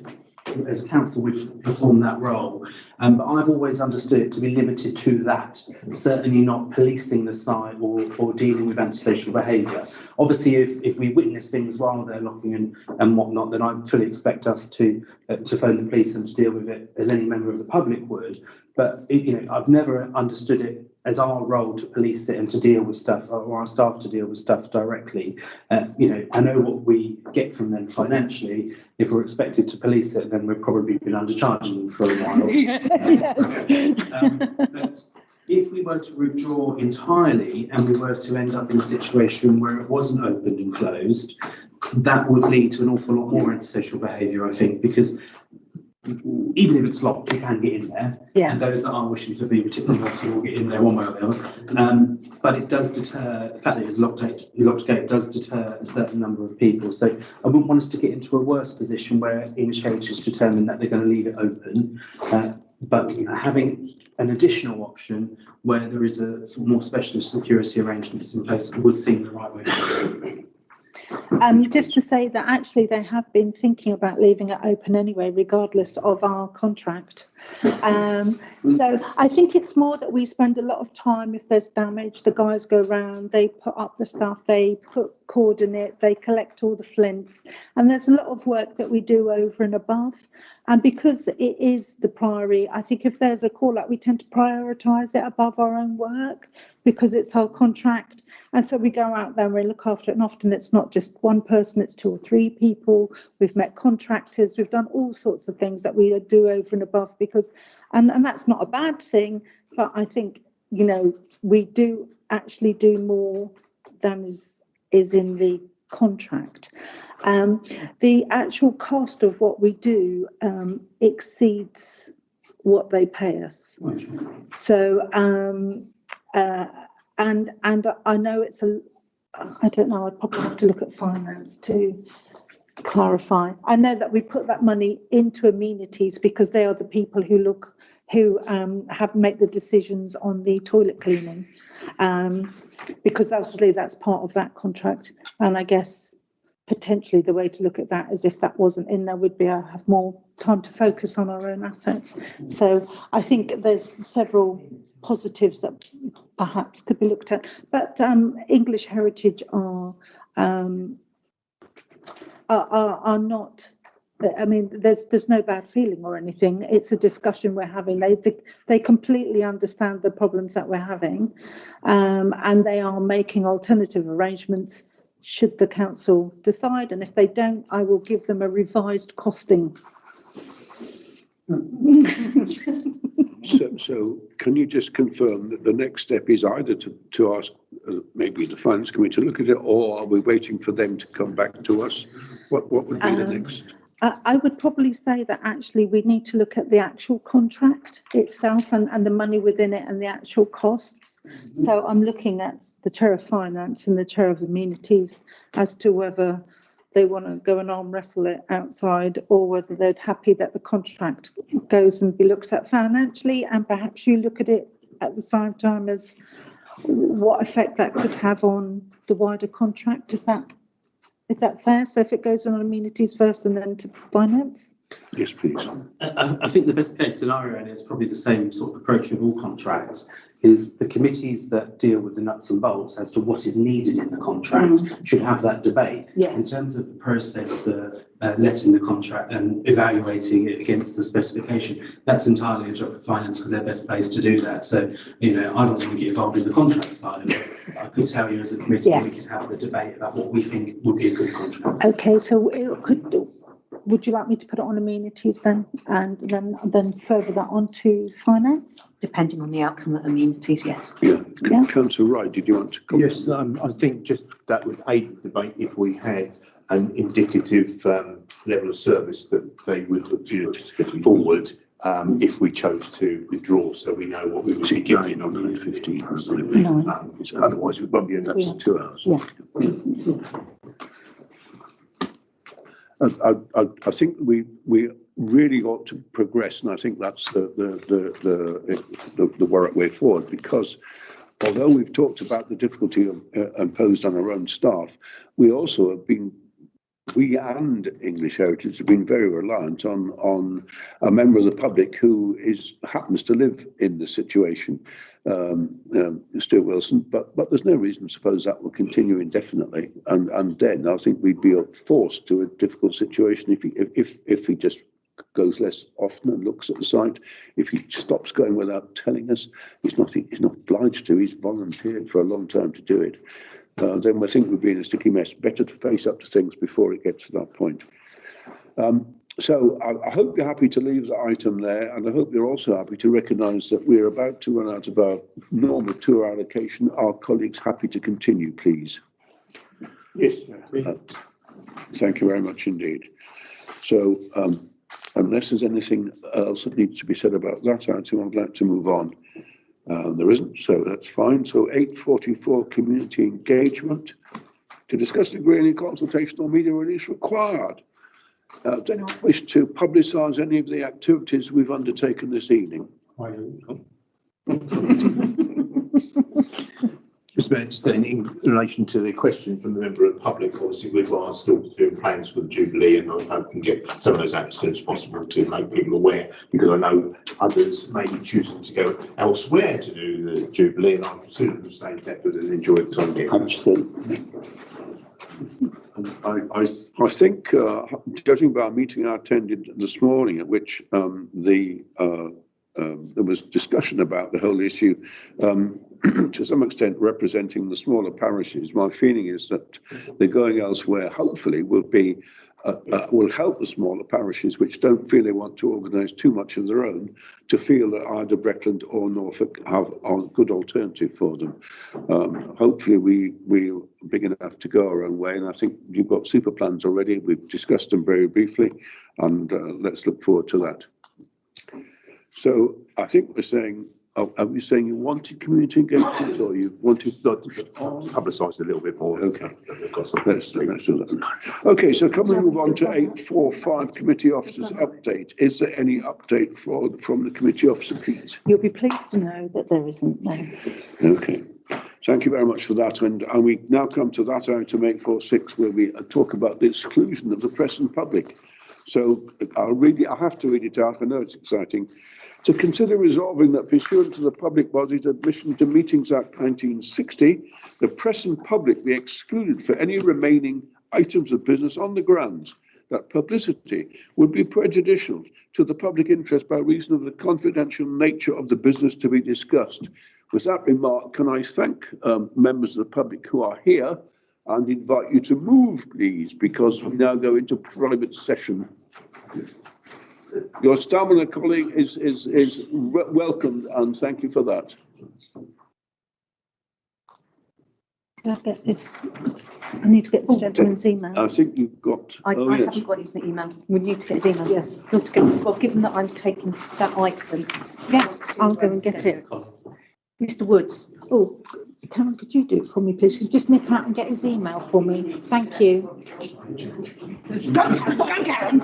As council, we've performed that role, but I've always understood it to be limited to that, certainly not policing the site or dealing with antisocial behaviour. Obviously, if we witness things while they're locking and whatnot, then I fully expect us to phone the police and to deal with it as any member of the public would. But I've never understood it as our role to police it and to deal with stuff, or our staff to deal with stuff directly. I know what we get from them financially. If we're expected to police it, then we've probably been undercharging them for a while. Yes. But if we were to withdraw entirely and we were to end up in a situation where it wasn't opened and closed, that would lead to an awful lot more antisocial behaviour, I think, because even if it's locked, you can get in there. Yeah. And those that are wishing to be particularly naughty will get in there one way or the other. But it does deter, the fact that it's locked gate does deter a certain number of people. So I wouldn't want us to get into a worse position where English Heritage is determined that they're going to leave it open. But having an additional option where there is a sort of more specialist security arrangements in place would seem the right way to go. Just to say that actually they have been thinking about leaving it open anyway, regardless of our contract. So I think it's more that we spend a lot of time, if there's damage, the guys go around, they put up the stuff, they put cord in it, they collect all the flints. And there's a lot of work that we do over and above. And because it is the Priory, I think if there's a call out, we tend to prioritise it above our own work because it's our contract. And so we go out there and we look after it. And often it's not just one person, it's 2 or 3 people. We've met contractors. We've done all sorts of things that we do over and above because, and that's not a bad thing. But I think, we do actually do more than is in the contract. The actual cost of what we do exceeds what they pay us. So, and I know it's I don't know, I'd probably have to look at finance to clarify. I know that we put that money into amenities because they are the people who have made the decisions on the toilet cleaning, because obviously that's part of that contract. And I guess potentially the way to look at that is if that wasn't in there, we'd have more time to focus on our own assets. So I think there's several positives that perhaps could be looked at. But English Heritage are not. I mean, there's no bad feeling or anything. It's a discussion we're having. They completely understand the problems that we're having, and they are making alternative arrangements should the council decide. And if they don't, I will give them a revised costing. So can you just confirm that the next step is either to ask maybe the Finance Committee to look at it, or are we waiting for them to come back to us? What would be the next? I would probably say that actually we need to look at the actual contract itself and the money within it and the actual costs. So I'm looking at the Chair of Finance and the Chair of Amenities as to whether they want to go and arm wrestle it outside or whether they're happy that the contract goes and be looked at financially, and perhaps you look at it at the same time as what effect that could have on the wider contract. Is that fair? So if it goes on amenities first and then to finance? Yes, please. I think the best case scenario, and it's probably the same sort of approach with all contracts, is the committees that deal with the nuts and bolts as to what is needed in the contract should have that debate. Yes. In terms of the process for letting the contract and evaluating it against the specification, that's entirely a job for finance because they're best placed to do that. So, I don't want to get involved in the contract side of it. I could tell you as a committee, we could have the debate about what we think would be a good contract. Okay, so would you like me to put it on amenities then, and then further that on to finance? Depending on the outcome of amenities, yes. Yeah. Councillor Wright, did you want to comment? Yes, I think just that would aid the debate if we had an indicative level of service that they would put forward if we chose to withdraw, so we know what we would be getting on 9:15. Otherwise, we'd probably end up to 2 hours. Yeah. I think we really ought to progress, and I think that's the way forward, because although we've talked about the difficulty imposed on our own staff, we also have been, we and English Heritage have been very reliant on a member of the public who happens to live in the situation, Stuart Wilson, but there's no reason to suppose that will continue indefinitely, and then I think we'd be forced to a difficult situation if he just goes less often and looks at the site. If he stops going without telling us, he's not obliged to. He's volunteered for a long time to do it. Then I think we'd be in a sticky mess. Better to face up to things before it gets to that point. So I hope you're happy to leave the item there, and I hope you're also happy to recognise that we're about to run out of our normal tour allocation. Are colleagues happy to continue, please? Yes. Thank you very much indeed. So unless there's anything else that needs to be said about that item, I'd like to move on. There isn't, so that's fine. So 8:44, community engagement. To discuss the agreeing consultation or media release required. Does anyone wish to publicise any of the activities we've undertaken this evening? I don't know. Just in relation to the question from the member of the public, obviously we are still doing plans for the Jubilee, and I hope we can get some of those out as soon as possible to make people aware, because I know others may be choosing to go elsewhere to do the Jubilee, and I consider them staying in Thetford and enjoy the time here. Absolutely. I think, judging by a meeting I attended this morning, at which there was discussion about the whole issue, to some extent representing the smaller parishes. My feeling is that the going elsewhere, hopefully, will help the smaller parishes which don't feel they want to organise too much of their own, to feel that either Breckland or Norfolk have a good alternative for them. Hopefully we're big enough to go our own way, and I think you've got super plans already. We've discussed them very briefly, and let's look forward to that. So I think we're saying, are we saying you wanted community engagement, or you wanted not publicised a little bit more? Okay, let's do that. Okay, so can we move on to 8:45, committee officers update? Is there any update from the committee officer, please? You'll be pleased to know that there isn't, no. Okay, thank you very much for that. And we now come to that item 846, where we talk about the exclusion of the press and public. So I have to read it out. I know it's exciting. To consider resolving that pursuant to the Public Bodies Admission to Meetings Act 1960, the press and public be excluded for any remaining items of business on the grounds that publicity would be prejudicial to the public interest by reason of the confidential nature of the business to be discussed. With that remark, can I thank members of the public who are here and invite you to move, please, because we now go into private session. Your stamina, colleague, is welcomed, and thank you for that. Can I get this? I need to get this gentleman's email. I think you've got. I haven't got his email. We need to get his email. Yes. Well, given that I'm taking that item. Yes, I'll go and get it. Mr. Woods. Oh, Karen, could you do it for me, please? Could you just nip out and get his email for me? Thank you. Karen.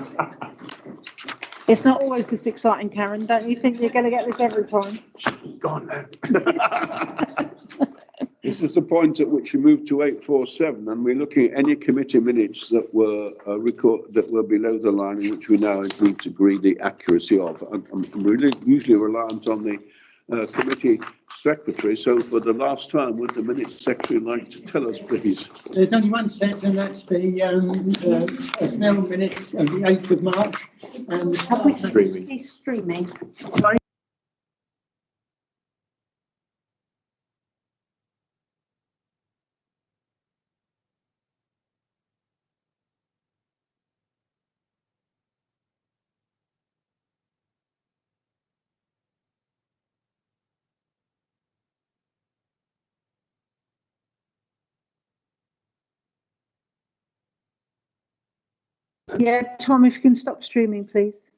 It's not always this exciting, Karen. Don't you think you're going to get this every time? Go on then. this is the point at which we moved to 847, and we're looking at any committee minutes that were that were below the line, in which we now need to agree the accuracy of. I'm really usually reliant on the committee secretary. So for the last time, would the minutes secretary like to tell us, please? There's only one set, and that's the personnel minutes of the 8th of March. Have we ceased streaming? Yeah, Tom, if you can stop streaming, please.